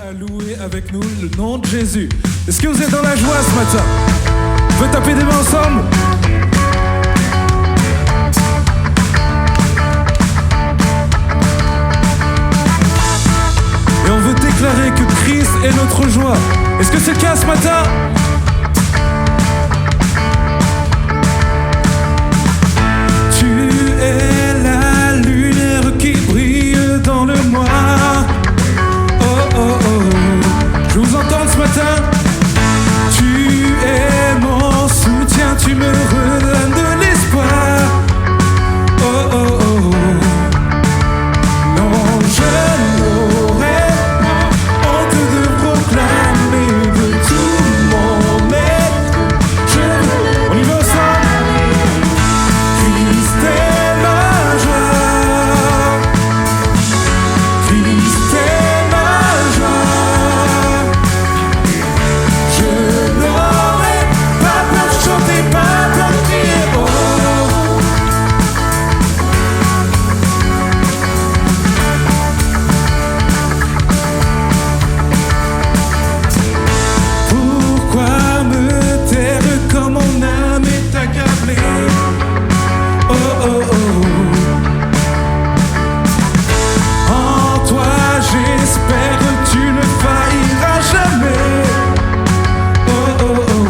à louer avec nous le nom de Jésus. Est-ce que vous êtes dans la joie ce matin? On peut taper des mains ensemble? Et on veut déclarer que Christ est notre joie. Est-ce que c'est le cas ce matin? Tu es la lumière qui brille dans le noir. Oh oh oh, je vous entends ce matin. Tu es mon soutien, tu me redonnes de l'espoir. Oh oh oh, non je n'aurais pas honte de proclamer de tout mon être. On y va ensemble. Christ est ma joie. Christ est ma joie. Je n'aurais pas peur de chanter, pas peur de crier. Oh. Pourquoi me taire quand mon âme est accablée? Oh oh oh. En toi j'espère, tu ne failliras jamais. Oh oh oh.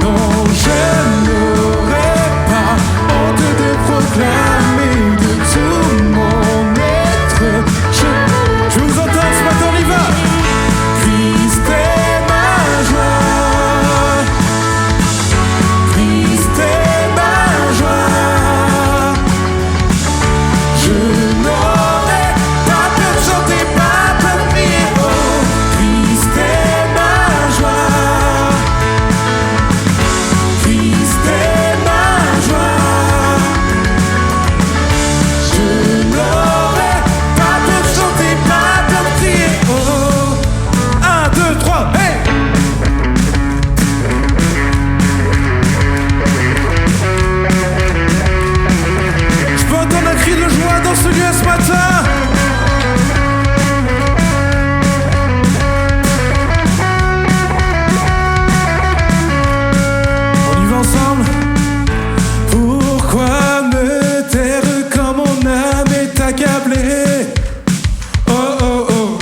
Non, je n'aurais pas honte de proclamer de tout mon être. Je vous entends ce matin, on y va. Christ est ma joie. Christ est ma joie. Je n'aurais pas peur de chanter, pas peur de crier. Oh, Christ est ma joie. Christ est ma joie. Je n'aurais pas peur de chanter, pas peur de crier. Oh, 1, 2, 3, hey! Je peux entendre un cri de joie dans ce lieu ce matin. On y va ensemble. Pourquoi me taire quand mon âme est accablée? Oh oh oh.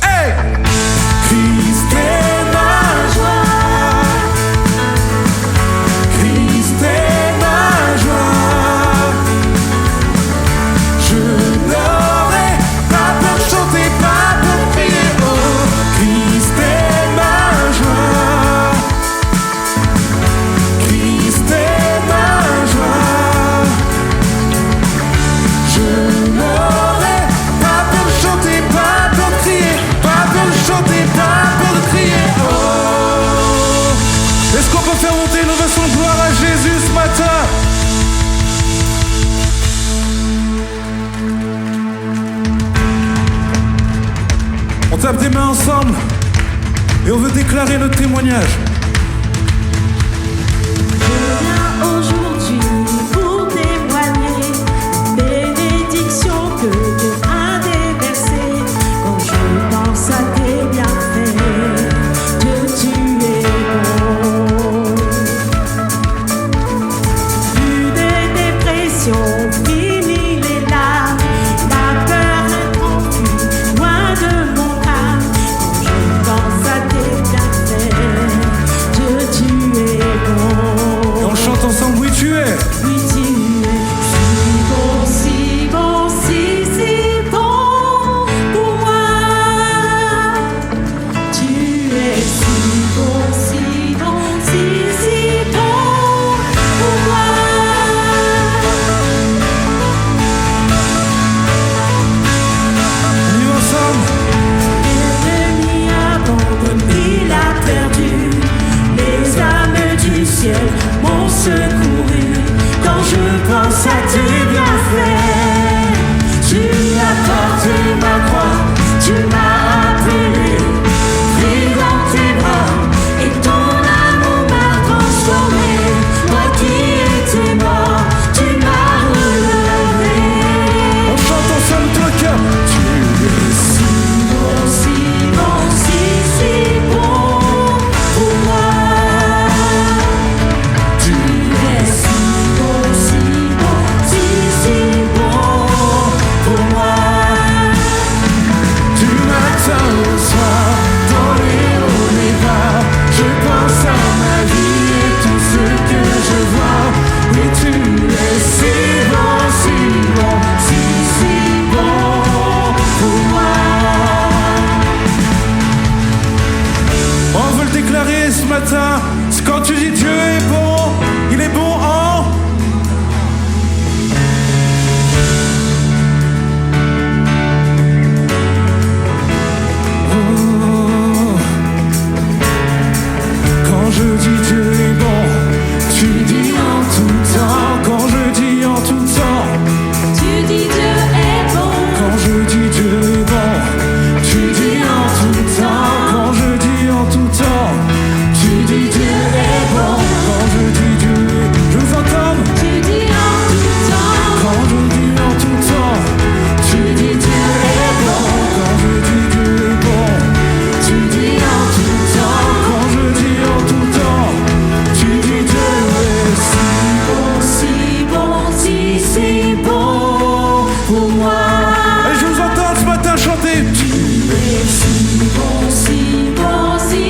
Hey! Christ est ma joie. Christ est ma joie. Je n'aurais pas peur de chanter, pas peur de crier. Oh, Christ est ma joie. Christ est ma joie. Je n'aurais pas peur de chanter, pas peur de crier, pas peur de chanter, pas peur de crier. Oh, est-ce qu'on peut faire monter une ovation de gloire à Jésus ce matin? On tape des mains ensemble et on veut déclarer notre témoignage. Je viens aujourd'hui pour témoigner bénédiction que Dieu a déversée. Quand je pense à tes bienfaits, Dieu tu es bon. Plus de dépression, fini les larmes, la peur est enfuie, loin de mon âme. Quand je pense à tes bienfaits, déclarer ce matin, c'est quand tu dis Dieu est bon, il est bon en... Oh. Quand je dis Dieu est bon, tu dis en tout temps. Quand je dis en tout temps, Tu dis Dieu est bon. quand je dis Dieu est bon, tu dis en tout temps. Quand je dis en tout temps, tu dis Dieu est bon. Quand je dis Dieu est... Je vous entends. Tu dis en tout temps. Quand je dis en tout temps, tu dis Dieu est bon. Quand je dis Dieu est bon, tu dis en tout temps. Quand je dis en tout temps, tu dis Dieu est si bon. Si bon, si bon pour moi. Et je vous entends ce matin chanter. Tu es si bon, si bon, si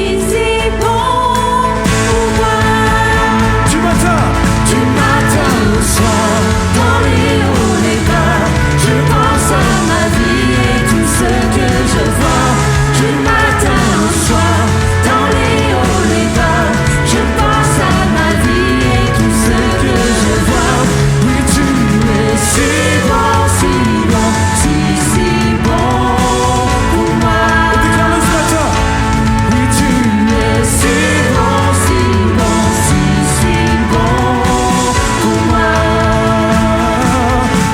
bon pour moi. Du matin Au soir, dans les hauts, les bas, je pense à ma vie et tout ce que je vois. Du matin au soir, dans les hauts, les bas, je pense à ma vie et tout ce que je vois. oui, tu es Si bon, si bon, si bon pour moi. déclare ce matin. Oui, tu es Si bon, si bon, si bon pour moi.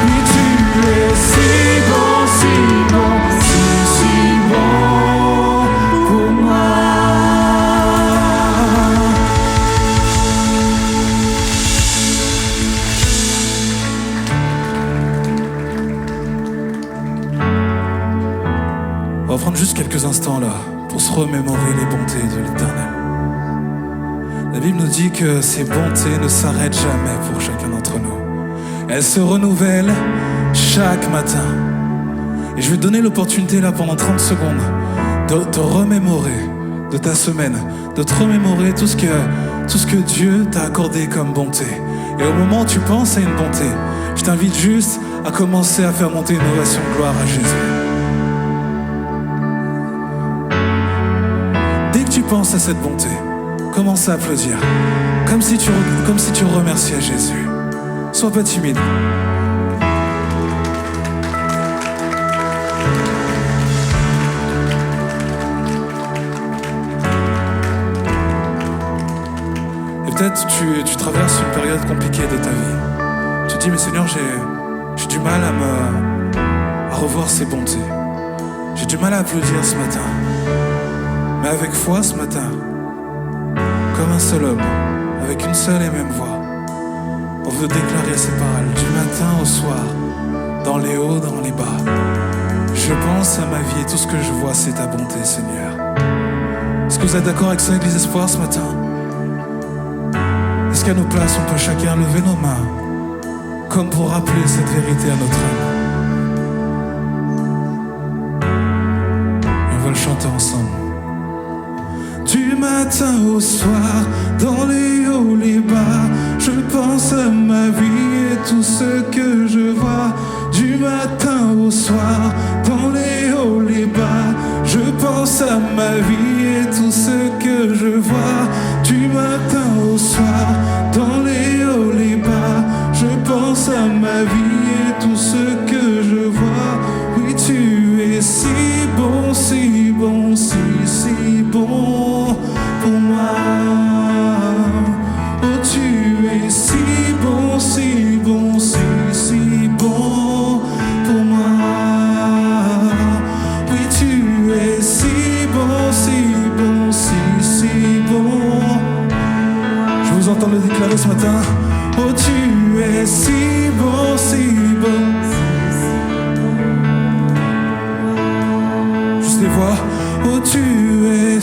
oui, tu es Si bon, si bon, si bon pour moi. On va prendre juste quelques instants là pour se remémorer les bontés de l'Éternel. La Bible nous dit que ses bontés ne s'arrêtent jamais pour chacun d'entre nous. Elles se renouvellent chaque matin. Et je vais te donner l'opportunité là pendant 30 secondes de te remémorer de ta semaine, de te remémorer tout ce que Dieu t'a accordé comme bonté. Et au moment où tu penses à une bonté, je t'invite juste à commencer à faire monter une ovation de gloire à Jésus. Dès que tu penses à cette bonté, commence à applaudir, comme si tu remerciais Jésus. Sois pas timide. Et peut-être tu traverses une période compliquée de ta vie. Tu te dis, mais Seigneur, j'ai du mal à revoir ces bontés. J'ai du mal à applaudir ce matin. Mais avec foi ce matin, comme un seul homme, avec une seule et même voix, on veut déclarer ces paroles du matin au soir, dans les hauts, dans les bas. Je pense à ma vie et tout ce que je vois, c'est ta bonté, Seigneur. Est-ce que vous êtes d'accord avec ça, Église Espoir, ce matin? Est-ce qu'à nos places, on peut chacun lever nos mains, comme pour rappeler cette vérité à notre âme? Et on va le chanter ensemble. Du matin au soir, dans les hauts, les bas, je pense à ma vie et tout ce que je vois. Du matin au soir, dans les hauts, les bas, je pense à ma vie et tout ce que je vois. Du matin au soir, dans les hauts, les bas, je pense à ma vie et tout ce que je vois. Oui, tu es si bon, si bon, si bon pour moi. Oh, tu es si bon, si bon, si bon pour moi. Oui, tu es si bon, si bon, si bon. Je vous entends le déclarer ce matin. Oh, tu es si bon, si bon. Juste les voix. Oh, tu es...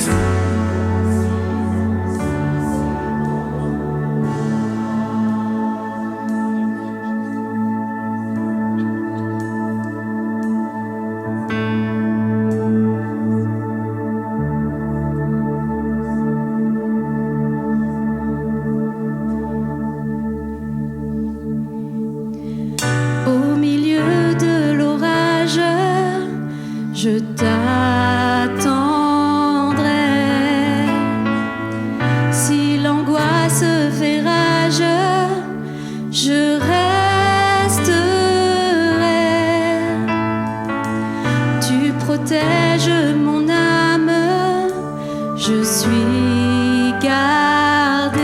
Au milieu de l'orage, je t'attendrai. suis gardée.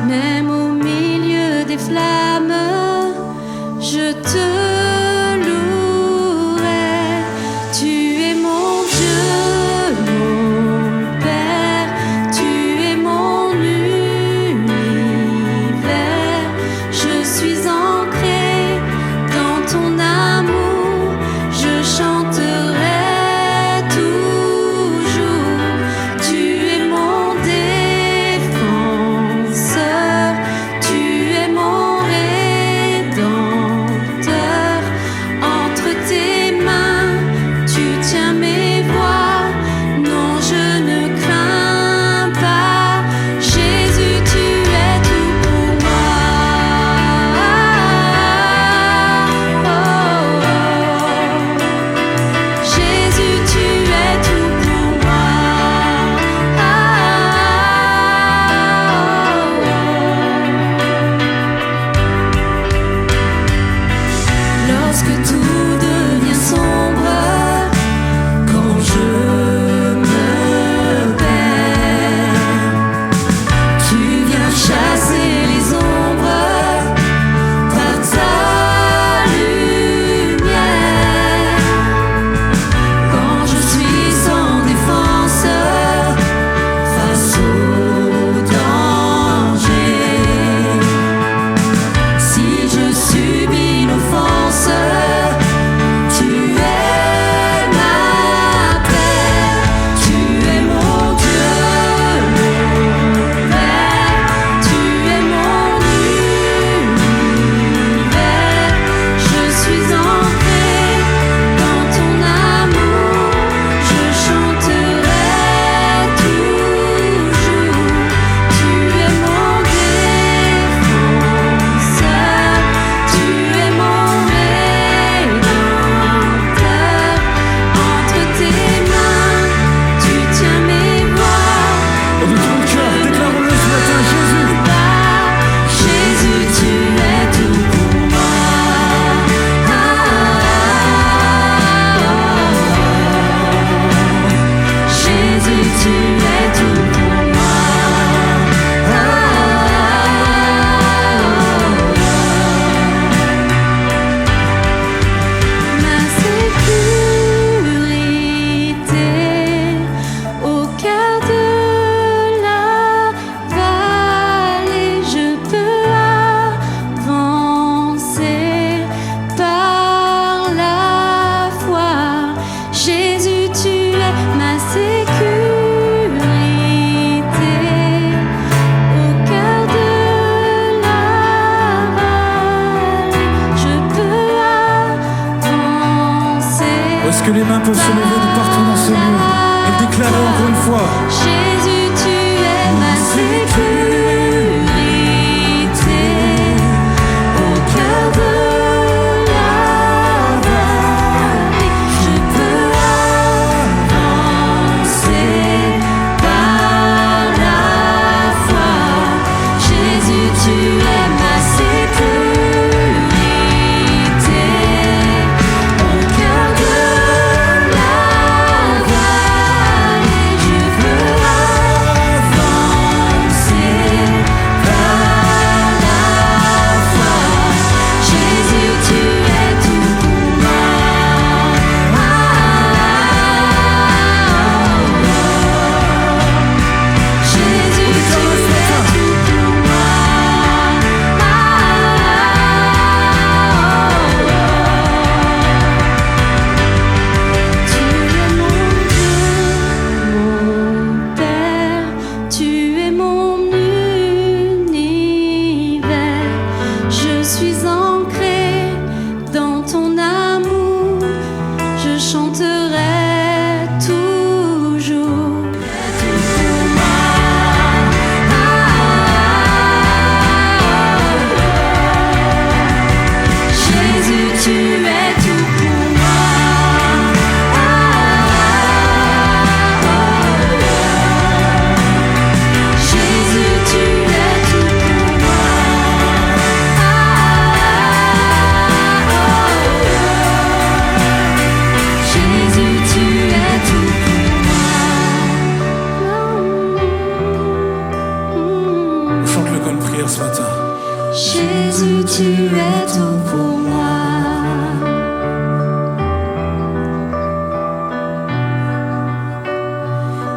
Même au milieu des flammes, je te louerai. Tu es mon Dieu, mon Père, tu es mon univers. Je suis ancrée dans ton amour, je chanterai toujours. Tu es mon défenseur, tu es mon rédempteur.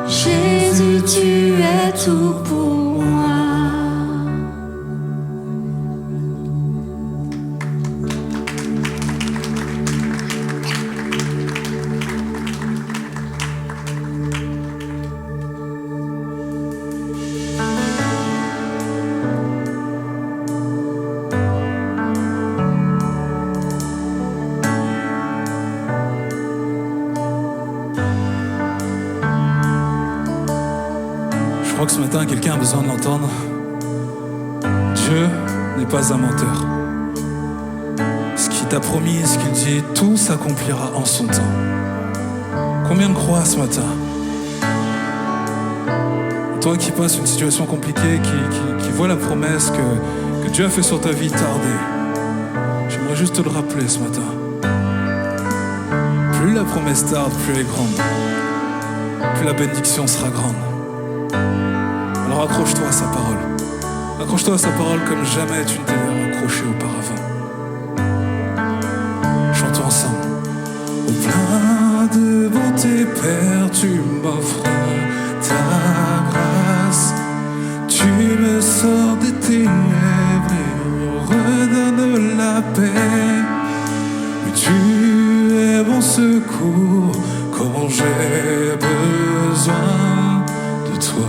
Jésus, tu es tout pour moi. Je crois que ce matin, quelqu'un a besoin de l'entendre. Dieu n'est pas un menteur. Ce qu'il t'a promis, ce qu'il dit, tout s'accomplira en son temps. Combien croient ce matin? Toi qui passes une situation compliquée, qui vois la promesse que Dieu a fait sur ta vie tarder, j'aimerais juste te le rappeler ce matin. Plus la promesse tarde, plus elle est grande. Plus la bénédiction sera grande. Alors accroche-toi à sa parole. Accroche-toi à sa parole comme jamais tu ne t'es accroché auparavant. Chantons ensemble. Au plein de bonté, Père, tu m'offres ta grâce. Tu me sors des ténèbres et redonnes la paix. Oui, tu es mon secours quand j'ai besoin de toi.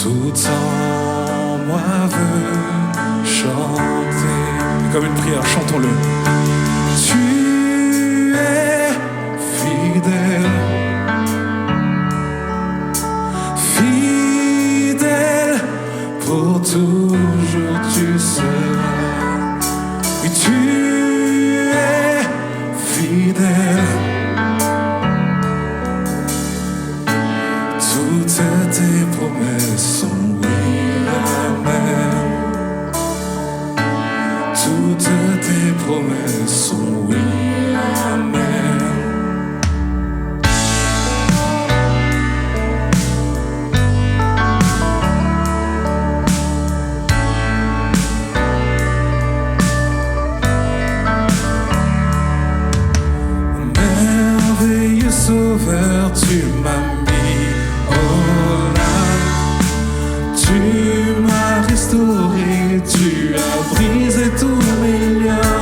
Tout en moi veut chanter. Et comme une prière, chantons-le. Tu es fidèle, fidèle, pour toujours tu seras. Oui, tu es fidèle. Toutes tes promesses sont oui, amen. Toutes tes promesses sont oui, amen. Merveilleux Sauveur, tu m'as tu m'as restauré, tu as brisé tous mes liens.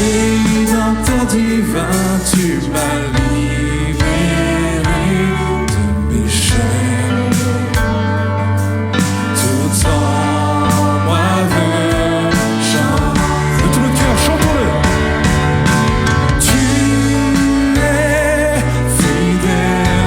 Rédempteur divin, tu m'as libéré de mes chaînes. Tout en moi veut chanter. De tout le cœur, chantons-le. Tu es fidèle.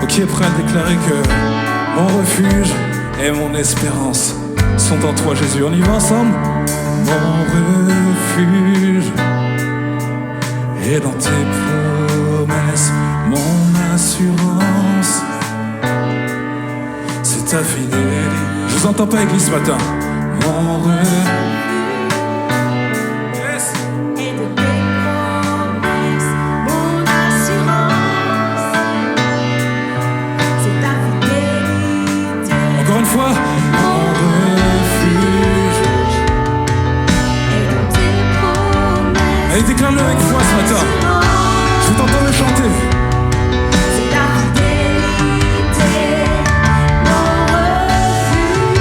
Qui est prêt à déclarer que mon refuge et mon espérance sont en toi, Jésus? On y va ensemble. Mon refuge est dans tes promesses, mon assurance, c'est ta fidélité. Je vous entends pas, église, ce matin. Mon refuge. Une fois, mon refuge. Allez, déclare-le avec foi ce matin. Je t'entends le chanter. C'est ta fidélité, mon refuge.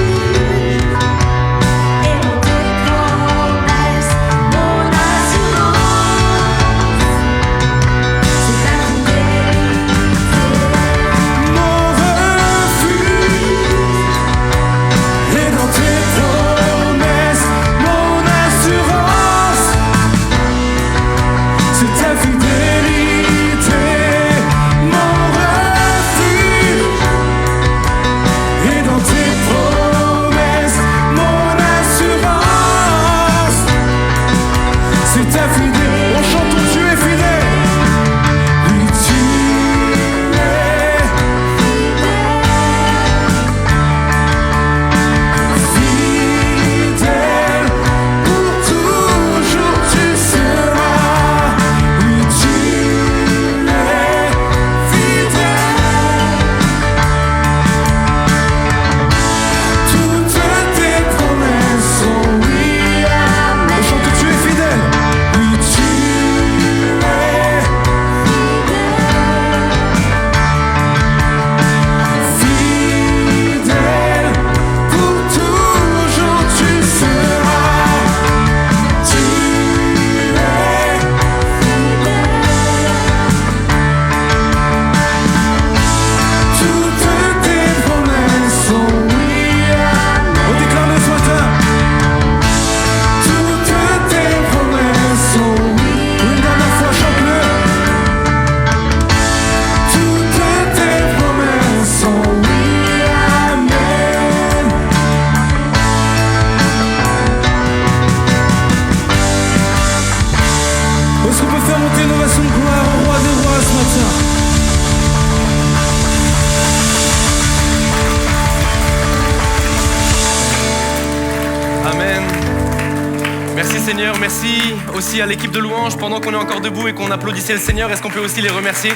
Merci Seigneur, merci aussi à l'équipe de louange pendant qu'on est encore debout et qu'on applaudissait le Seigneur. Est-ce qu'on peut aussi les remercier?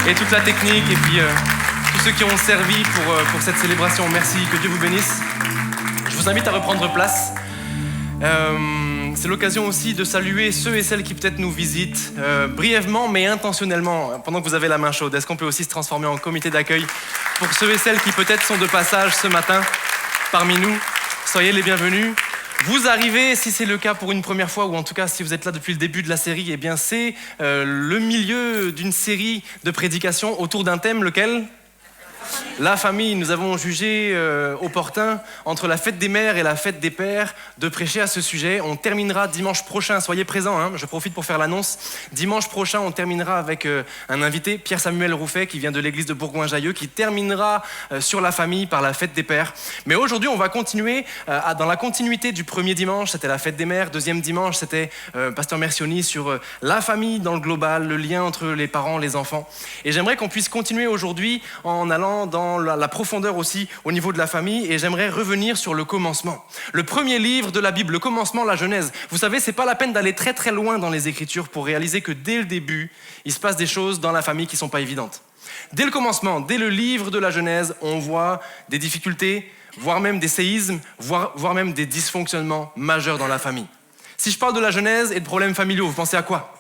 Et toute la technique et puis tous ceux qui ont servi pour cette célébration. Merci, que Dieu vous bénisse. Je vous invite à reprendre place. C'est l'occasion aussi de saluer ceux et celles qui peut-être nous visitent brièvement mais intentionnellement pendant que vous avez la main chaude. Est-ce qu'on peut aussi se transformer en comité d'accueil pour ceux et celles qui peut-être sont de passage ce matin parmi nous? Soyez les bienvenus. Vous arrivez, si c'est le cas pour une première fois, ou en tout cas si vous êtes là depuis le début de la série, eh bien c'est le milieu d'une série de prédications autour d'un thème, lequel ? La famille. Nous avons jugé opportun, entre la fête des mères et la fête des pères, de prêcher à ce sujet. On terminera dimanche prochain, soyez présents, hein, je profite pour faire l'annonce. Dimanche prochain, on terminera avec un invité, Pierre-Samuel Rouffet, qui vient de l'église de Bourgoin-Jailleux, qui terminera sur la famille par la fête des pères. Mais aujourd'hui, on va continuer dans la continuité du premier dimanche, c'était la fête des mères. Deuxième dimanche, c'était Pasteur Mercioni sur la famille dans le global, le lien entre les parents, les enfants. Et j'aimerais qu'on puisse continuer aujourd'hui en allant dans la profondeur aussi au niveau de la famille, et j'aimerais revenir sur le commencement. Le premier livre de la Bible, le commencement, la Genèse. Vous savez, c'est pas la peine d'aller très très loin dans les Écritures pour réaliser que dès le début, il se passe des choses dans la famille qui sont pas évidentes. Dès le commencement, dès le livre de la Genèse, on voit des difficultés, voire même des séismes, voire même des dysfonctionnements majeurs dans la famille. Si je parle de la Genèse et de problèmes familiaux, vous pensez à quoi ?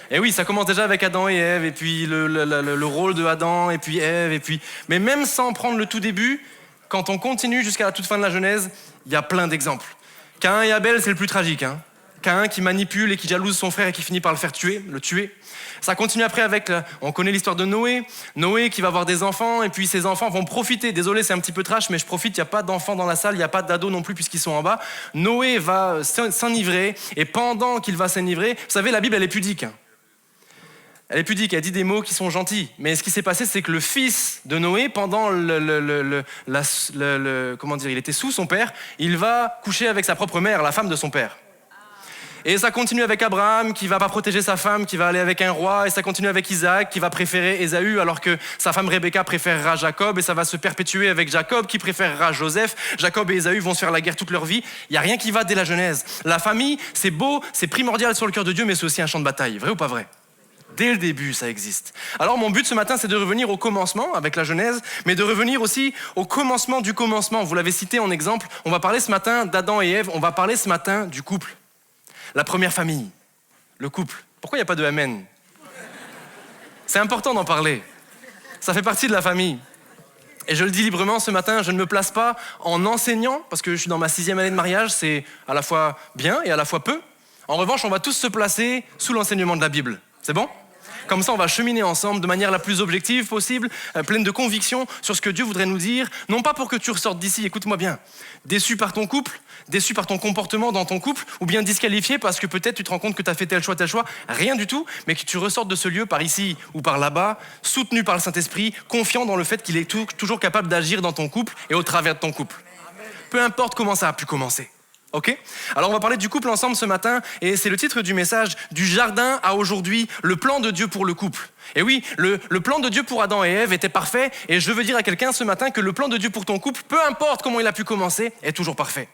Et oui, ça commence déjà avec Adam et Ève, et puis le rôle de Adam, et puis Ève, et puis... Mais même sans prendre le tout début, quand on continue jusqu'à la toute fin de la Genèse, il y a plein d'exemples. Caïn et Abel, c'est le plus tragique. Hein. Caïn qui manipule et qui jalouse son frère et qui finit par le tuer. Ça continue après avec, on connaît l'histoire de Noé. Noé qui va avoir des enfants, et puis ses enfants vont profiter. Désolé, c'est un petit peu trash, mais je profite, il n'y a pas d'enfants dans la salle, il n'y a pas d'ados non plus puisqu'ils sont en bas. Noé va s'enivrer, et pendant qu'il va s'enivrer, vous savez, la Bible, elle est pudique. Hein. Elle est pudique, elle dit des mots qui sont gentils. Mais ce qui s'est passé, c'est que le fils de Noé, pendant il était sous son père, il va coucher avec sa propre mère, la femme de son père. Et ça continue avec Abraham, qui va pas protéger sa femme, qui va aller avec un roi. Et ça continue avec Isaac, qui va préférer Ésaü, alors que sa femme Rebecca préférera Jacob. Et ça va se perpétuer avec Jacob, qui préférera Joseph. Jacob et Ésaü vont se faire la guerre toute leur vie. Il n'y a rien qui va dès la Genèse. La famille, c'est beau, c'est primordial sur le cœur de Dieu, mais c'est aussi un champ de bataille. Vrai ou pas vrai ? Dès le début, ça existe. Alors mon but ce matin, c'est de revenir au commencement avec la Genèse, mais de revenir aussi au commencement du commencement. Vous l'avez cité en exemple, on va parler ce matin d'Adam et Ève, on va parler ce matin du couple. La première famille, le couple. Pourquoi il n'y a pas de amen ? C'est important d'en parler. Ça fait partie de la famille. Et je le dis librement ce matin, je ne me place pas en enseignant, parce que je suis dans ma 6e année de mariage, c'est à la fois bien et à la fois peu. En revanche, on va tous se placer sous l'enseignement de la Bible. C'est bon ? Comme ça, on va cheminer ensemble de manière la plus objective possible, pleine de conviction sur ce que Dieu voudrait nous dire. Non pas pour que tu ressortes d'ici, écoute-moi bien, déçu par ton couple, déçu par ton comportement dans ton couple, ou bien disqualifié parce que peut-être tu te rends compte que tu as fait tel choix, rien du tout, mais que tu ressortes de ce lieu par ici ou par là-bas, soutenu par le Saint-Esprit, confiant dans le fait qu'il est toujours capable d'agir dans ton couple et au travers de ton couple. Peu importe comment ça a pu commencer. Ok ? Alors on va parler du couple ensemble ce matin, et c'est le titre du message, du jardin à aujourd'hui, le plan de Dieu pour le couple. Et oui, le plan de Dieu pour Adam et Ève était parfait, et je veux dire à quelqu'un ce matin que le plan de Dieu pour ton couple, peu importe comment il a pu commencer, est toujours parfait.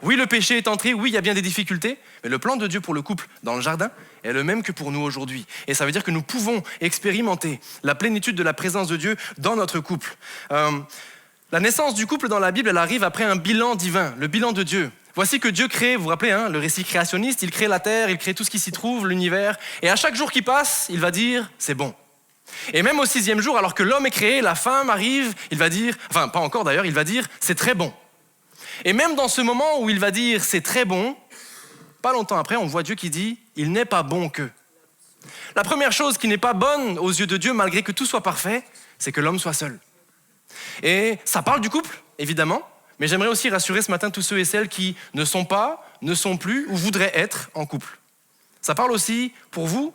Oui, le péché est entré, oui, il y a bien des difficultés, mais le plan de Dieu pour le couple dans le jardin est le même que pour nous aujourd'hui. Et ça veut dire que nous pouvons expérimenter la plénitude de la présence de Dieu dans notre couple. La naissance du couple dans la Bible, elle arrive après un bilan divin, le bilan de Dieu. Voici que Dieu crée, vous vous rappelez, le récit créationniste, il crée la terre, il crée tout ce qui s'y trouve, l'univers, et à chaque jour qui passe, il va dire « c'est bon ». Et même au 6e jour, alors que l'homme est créé, la femme arrive, il va dire, enfin pas encore d'ailleurs, il va dire « c'est très bon ». Et même dans ce moment où il va dire « c'est très bon », pas longtemps après, on voit Dieu qui dit « il n'est pas bon que ». La première chose qui n'est pas bonne aux yeux de Dieu, malgré que tout soit parfait, c'est que l'homme soit seul. Et ça parle du couple, évidemment, mais j'aimerais aussi rassurer ce matin tous ceux et celles qui ne sont pas, ne sont plus ou voudraient être en couple. Ça parle aussi pour vous,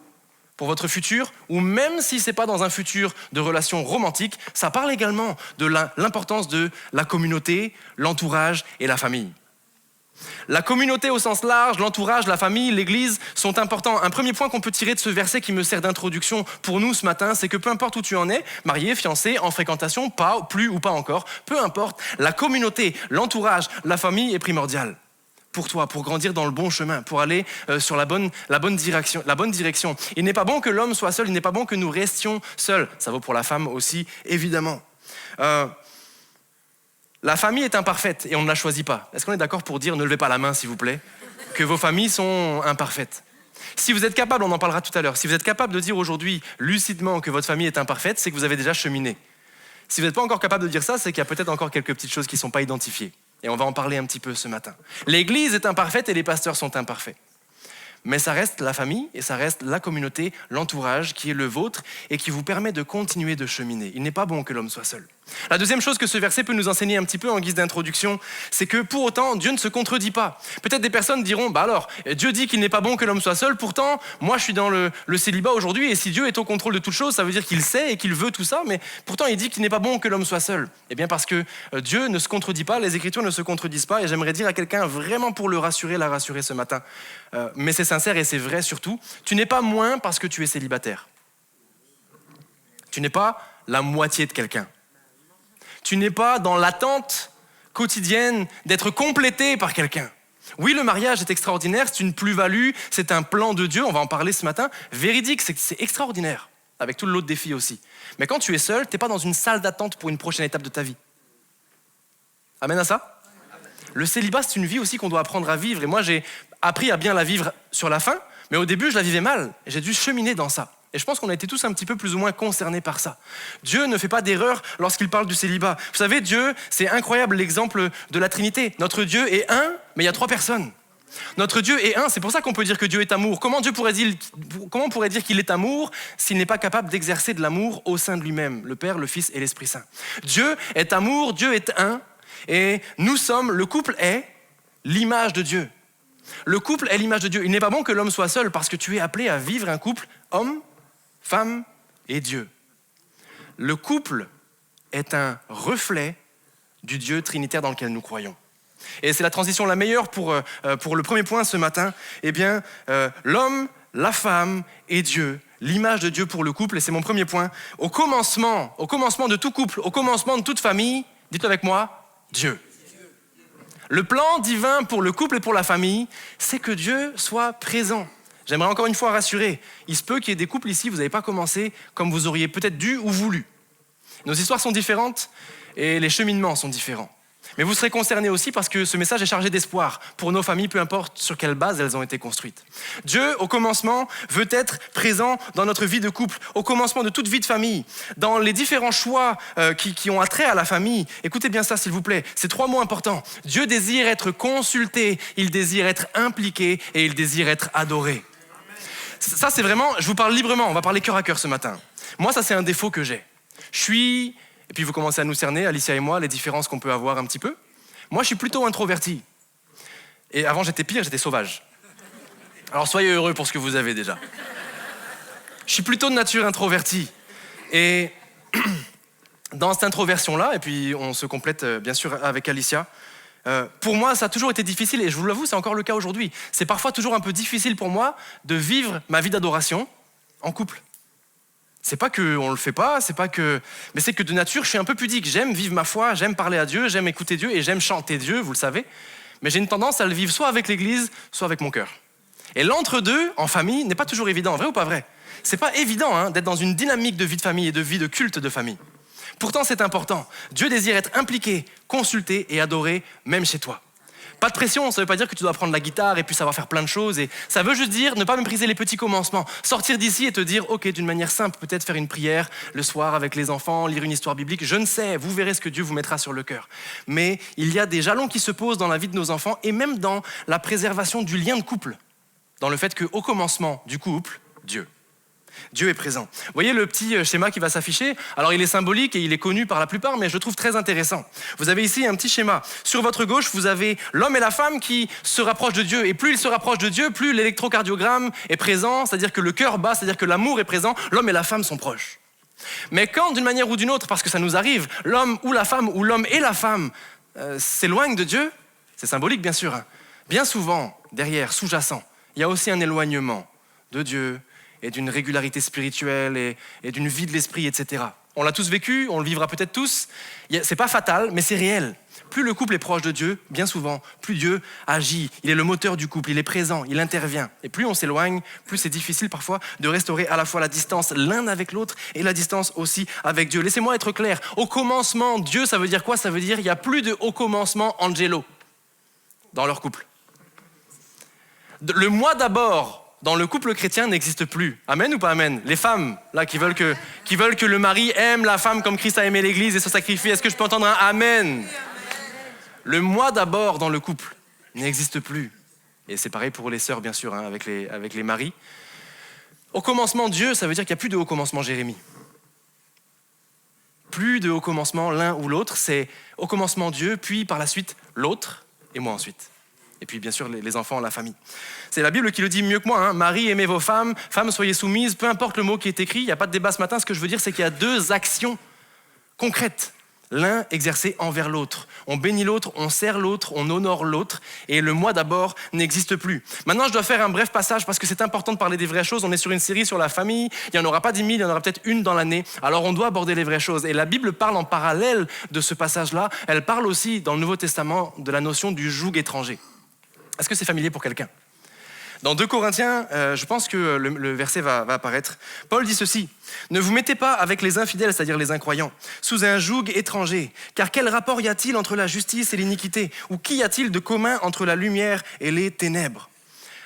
pour votre futur, ou même si ce n'est pas dans un futur de relation romantique, ça parle également de l'importance de la communauté, l'entourage et la famille. La communauté au sens large, l'entourage, la famille, l'église sont importants. Un premier point qu'on peut tirer de ce verset qui me sert d'introduction pour nous ce matin, c'est que peu importe où tu en es, marié, fiancé, en fréquentation, pas, plus ou pas encore, peu importe, la communauté, l'entourage, la famille est primordiale. pour toi, pour grandir dans le bon chemin, pour aller sur la bonne direction. Il n'est pas bon que l'homme soit seul, il n'est pas bon que nous restions seuls. Ça vaut pour la femme aussi, évidemment. La famille est imparfaite et on ne la choisit pas. Est-ce qu'on est d'accord pour dire, ne levez pas la main s'il vous plaît, que vos familles sont imparfaites? Si vous êtes capable, on en parlera tout à l'heure, si vous êtes capable de dire aujourd'hui lucidement que votre famille est imparfaite, c'est que vous avez déjà cheminé. Si vous n'êtes pas encore capable de dire ça, c'est qu'il y a peut-être encore quelques petites choses qui ne sont pas identifiées. Et on va en parler un petit peu ce matin. L'Église est imparfaite et les pasteurs sont imparfaits. Mais ça reste la famille et ça reste la communauté, l'entourage qui est le vôtre et qui vous permet de continuer de cheminer. Il n'est pas bon que l'homme soit seul. La deuxième chose que ce verset peut nous enseigner un petit peu en guise d'introduction, c'est que pour autant, Dieu ne se contredit pas. Peut-être des personnes diront, alors, Dieu dit qu'il n'est pas bon que l'homme soit seul, pourtant, moi je suis dans le célibat aujourd'hui et si Dieu est au contrôle de toutes choses, ça veut dire qu'il sait et qu'il veut tout ça, mais pourtant il dit qu'il n'est pas bon que l'homme soit seul. Eh bien parce que Dieu ne se contredit pas, les Écritures ne se contredisent pas et j'aimerais dire à quelqu'un vraiment pour le rassurer, la rassurer ce matin, mais c'est sincère et c'est vrai surtout, tu n'es pas moins parce que tu es célibataire. Tu n'es pas la moitié de quelqu'un. Tu n'es pas dans l'attente quotidienne d'être complété par quelqu'un. Oui, le mariage est extraordinaire, c'est une plus-value, c'est un plan de Dieu, on va en parler ce matin, véridique, c'est extraordinaire, avec tout l'autre défi aussi. Mais quand tu es seul, tu n'es pas dans une salle d'attente pour une prochaine étape de ta vie. Amen à ça? Le célibat, c'est une vie aussi qu'on doit apprendre à vivre, et moi j'ai appris à bien la vivre sur la fin, mais au début je la vivais mal, et j'ai dû cheminer dans ça. Et je pense qu'on a été tous un petit peu plus ou moins concernés par ça. Dieu ne fait pas d'erreur lorsqu'il parle du célibat. Vous savez, Dieu, c'est incroyable l'exemple de la Trinité. Notre Dieu est un, mais il y a 3 personnes. Notre Dieu est un, c'est pour ça qu'on peut dire que Dieu est amour. Comment on pourrait dire qu'il est amour s'il n'est pas capable d'exercer de l'amour au sein de lui-même, le Père, le Fils et l'Esprit Saint? Dieu est amour, Dieu est un, et le couple est l'image de Dieu. Le couple est l'image de Dieu. Il n'est pas bon que l'homme soit seul parce que tu es appelé à vivre un couple homme, femme et Dieu. Le couple est un reflet du Dieu trinitaire dans lequel nous croyons. Et c'est la transition la meilleure pour le premier point ce matin. Eh bien, l'homme, la femme et Dieu, l'image de Dieu pour le couple. Et c'est mon premier point. Au commencement de tout couple, au commencement de toute famille, dites avec moi, Dieu. Le plan divin pour le couple et pour la famille, c'est que Dieu soit présent. J'aimerais encore une fois rassurer, il se peut qu'il y ait des couples ici, vous n'avez pas commencé comme vous auriez peut-être dû ou voulu. Nos histoires sont différentes et les cheminements sont différents. Mais vous serez concernés aussi parce que ce message est chargé d'espoir pour nos familles, peu importe sur quelle base elles ont été construites. Dieu, au commencement, veut être présent dans notre vie de couple, au commencement de toute vie de famille, dans les différents choix qui ont attrait à la famille. Écoutez bien ça, s'il vous plaît, c'est 3 mots importants. Dieu désire être consulté, il désire être impliqué et il désire être adoré. Ça, c'est vraiment, je vous parle librement, on va parler cœur à cœur ce matin. Moi, ça, c'est un défaut que j'ai. Et puis vous commencez à nous cerner, Alicia et moi, les différences qu'on peut avoir un petit peu. Moi, je suis plutôt introverti. Et avant, j'étais pire, j'étais sauvage. Alors soyez heureux pour ce que vous avez déjà. Je suis plutôt de nature introvertie. Et dans cette introversion-là, et puis on se complète bien sûr avec Alicia, pour moi, ça a toujours été difficile, et je vous l'avoue, c'est encore le cas aujourd'hui. C'est parfois toujours un peu difficile pour moi de vivre ma vie d'adoration en couple. C'est pas qu'on le fait pas, mais c'est que de nature, je suis un peu pudique. J'aime vivre ma foi, j'aime parler à Dieu, j'aime écouter Dieu et j'aime chanter Dieu, vous le savez. Mais j'ai une tendance à le vivre soit avec l'Église, soit avec mon cœur. Et l'entre-deux, en famille, n'est pas toujours évident, vrai ou pas vrai? C'est pas évident d'être dans une dynamique de vie de famille et de vie de culte de famille. Pourtant, c'est important. Dieu désire être impliqué, consulté et adoré, même chez toi. Pas de pression, ça ne veut pas dire que tu dois prendre la guitare et puis savoir faire plein de choses. Et ça veut juste dire ne pas mépriser les petits commencements. Sortir d'ici et te dire, ok, d'une manière simple, peut-être faire une prière le soir avec les enfants, lire une histoire biblique. Je ne sais, vous verrez ce que Dieu vous mettra sur le cœur. Mais il y a des jalons qui se posent dans la vie de nos enfants et même dans la préservation du lien de couple. Dans le fait qu'au commencement du couple, Dieu est présent. Vous voyez le petit schéma qui va s'afficher? Alors il est symbolique et il est connu par la plupart, mais je le trouve très intéressant. Vous avez ici un petit schéma. Sur votre gauche, vous avez l'homme et la femme qui se rapprochent de Dieu. Et plus ils se rapprochent de Dieu, plus l'électrocardiogramme est présent, c'est-à-dire que le cœur bat, c'est-à-dire que l'amour est présent, l'homme et la femme sont proches. Mais quand, d'une manière ou d'une autre, parce que ça nous arrive, l'homme ou la femme ou l'homme et la femme s'éloignent de Dieu, c'est symbolique bien sûr, bien souvent, derrière, sous-jacent, il y a aussi un éloignement de Dieu, et d'une régularité spirituelle et d'une vie de l'esprit, etc. On l'a tous vécu, on le vivra peut-être tous. C'est pas fatal, mais c'est réel. Plus le couple est proche de Dieu, bien souvent, plus Dieu agit. Il est le moteur du couple, il est présent, il intervient. Et plus on s'éloigne, plus c'est difficile parfois de restaurer à la fois la distance l'un avec l'autre et la distance aussi avec Dieu. Laissez-moi être clair. Au commencement, Dieu, ça veut dire quoi? Ça veut dire qu'il n'y a plus de au commencement Angelo dans leur couple. Le moi d'abord dans le couple chrétien n'existe plus. Amen ou pas amen? Les femmes là qui veulent que le mari aime la femme comme Christ a aimé l'Église et se sacrifie, est-ce que je peux entendre un amen? Le moi d'abord dans le couple n'existe plus. Et c'est pareil pour les sœurs, bien sûr, hein, avec les maris. Au commencement, Dieu, ça veut dire qu'il n'y a plus de au commencement Jérémie. Plus de au commencement l'un ou l'autre, c'est au commencement Dieu, puis par la suite l'autre, et moi ensuite. Et puis bien sûr les enfants, la famille. C'est la Bible qui le dit mieux que moi. Hein. Marie, aimez vos femmes, femmes, soyez soumises, peu importe le mot qui est écrit, il n'y a pas de débat ce matin. Ce que je veux dire, c'est qu'il y a deux actions concrètes. L'un exercé envers l'autre. On bénit l'autre, on sert l'autre, on honore l'autre, et le moi d'abord n'existe plus. Maintenant, je dois faire un bref passage parce que c'est important de parler des vraies choses. On est sur une série sur la famille, il n'y en aura pas 10 000, il y en aura peut-être une dans l'année. Alors on doit aborder les vraies choses. Et la Bible parle en parallèle de ce passage-là, elle parle aussi dans le Nouveau Testament de la notion du joug étranger. Est-ce que c'est familier pour quelqu'un? Dans 2 Corinthiens, je pense que le verset va apparaître. Paul dit ceci: « Ne vous mettez pas avec les infidèles, c'est-à-dire les incroyants, sous un joug étranger. Car quel rapport y a-t-il entre la justice et l'iniquité? Ou qu'y a-t-il de commun entre la lumière et les ténèbres ?»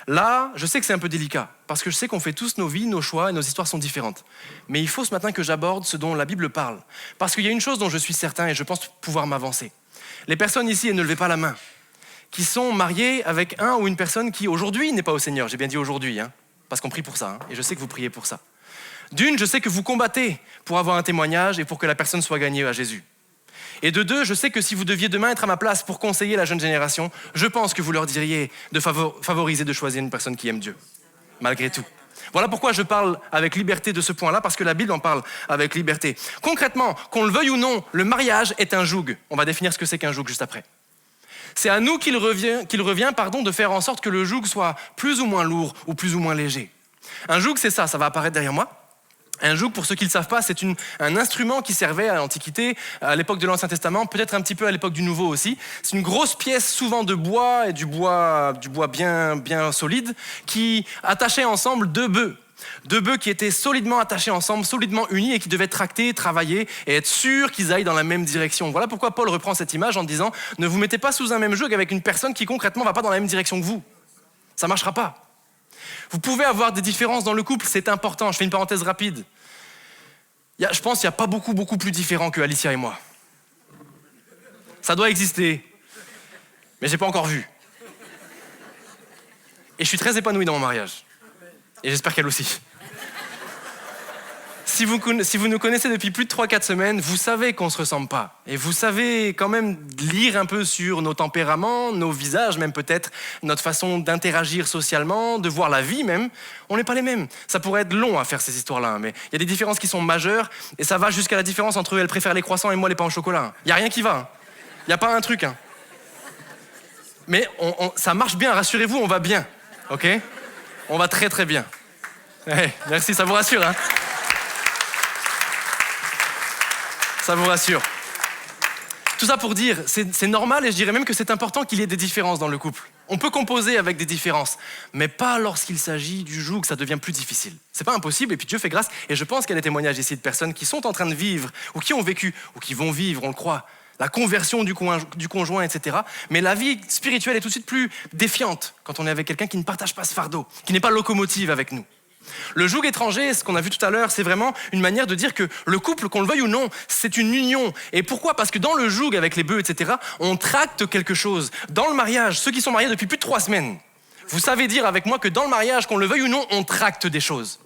Là, je sais que c'est un peu délicat, parce que je sais qu'on fait tous nos vies, nos choix et nos histoires sont différentes. Mais il faut ce matin que j'aborde ce dont la Bible parle. Parce qu'il y a une chose dont je suis certain et je pense pouvoir m'avancer. Les personnes ici, et ne levez pas la main, qui sont mariés avec un ou une personne qui aujourd'hui n'est pas au Seigneur. J'ai bien dit aujourd'hui, hein, parce qu'on prie pour ça, hein, et je sais que vous priez pour ça. D'une, je sais que vous combattez pour avoir un témoignage et pour que la personne soit gagnée à Jésus. Et de deux, je sais que si vous deviez demain être à ma place pour conseiller la jeune génération, je pense que vous leur diriez de favoriser, de choisir une personne qui aime Dieu, malgré tout. Voilà pourquoi je parle avec liberté de ce point-là, parce que la Bible en parle avec liberté. Concrètement, qu'on le veuille ou non, le mariage est un joug. On va définir ce que c'est qu'un joug juste après. C'est à nous qu'il revient de faire en sorte que le joug soit plus ou moins lourd ou plus ou moins léger. Un joug, c'est ça va apparaître derrière moi. Un joug, pour ceux qui ne le savent pas, c'est un instrument qui servait à l'Antiquité, à l'époque de l'Ancien Testament, peut-être un petit peu à l'époque du Nouveau aussi. C'est une grosse pièce, souvent de bois, et du bois bien solide, qui attachait ensemble 2 bœufs. 2 bœufs qui étaient solidement attachés ensemble, solidement unis et qui devaient tracter, travailler et être sûrs qu'ils aillent dans la même direction. Voilà pourquoi Paul reprend cette image en disant « Ne vous mettez pas sous un même joug avec une personne qui concrètement ne va pas dans la même direction que vous. Ça ne marchera pas. » Vous pouvez avoir des différences dans le couple, c'est important. Je fais une parenthèse rapide. Je pense qu'il n'y a pas beaucoup plus différents que Alicia et moi. Ça doit exister, mais je n'ai pas encore vu. Et je suis très épanoui dans mon mariage. Et j'espère qu'elle aussi. Si vous nous connaissez depuis plus de 3-4 semaines, vous savez qu'on ne se ressemble pas. Et vous savez quand même lire un peu sur nos tempéraments, nos visages même peut-être, notre façon d'interagir socialement, de voir la vie même. On n'est pas les mêmes. Ça pourrait être long à faire ces histoires-là, mais il y a des différences qui sont majeures et ça va jusqu'à la différence entre elle préfère les croissants et moi les pains au chocolat. Il n'y a rien qui va. Il n'y a pas un truc. Mais ça marche bien, rassurez-vous, on va bien. Ok ? On va très très bien. Ouais, merci, ça vous rassure, hein ? Ça vous rassure. Tout ça pour dire, c'est normal et je dirais même que c'est important qu'il y ait des différences dans le couple. On peut composer avec des différences, mais pas lorsqu'il s'agit du joug, ça devient plus difficile. C'est pas impossible et puis Dieu fait grâce. Et je pense qu'il y a des témoignages ici de personnes qui sont en train de vivre ou qui ont vécu ou qui vont vivre, on le croit, la conversion du conjoint, etc. Mais la vie spirituelle est tout de suite plus défiante quand on est avec quelqu'un qui ne partage pas ce fardeau, qui n'est pas locomotive avec nous. Le joug étranger, ce qu'on a vu tout à l'heure, c'est vraiment une manière de dire que le couple, qu'on le veuille ou non, c'est une union. Et pourquoi ? Parce que dans le joug avec les bœufs, etc., on tracte quelque chose. Dans le mariage, ceux qui sont mariés depuis plus de 3 semaines, vous savez dire avec moi que dans le mariage, qu'on le veuille ou non, on tracte des choses.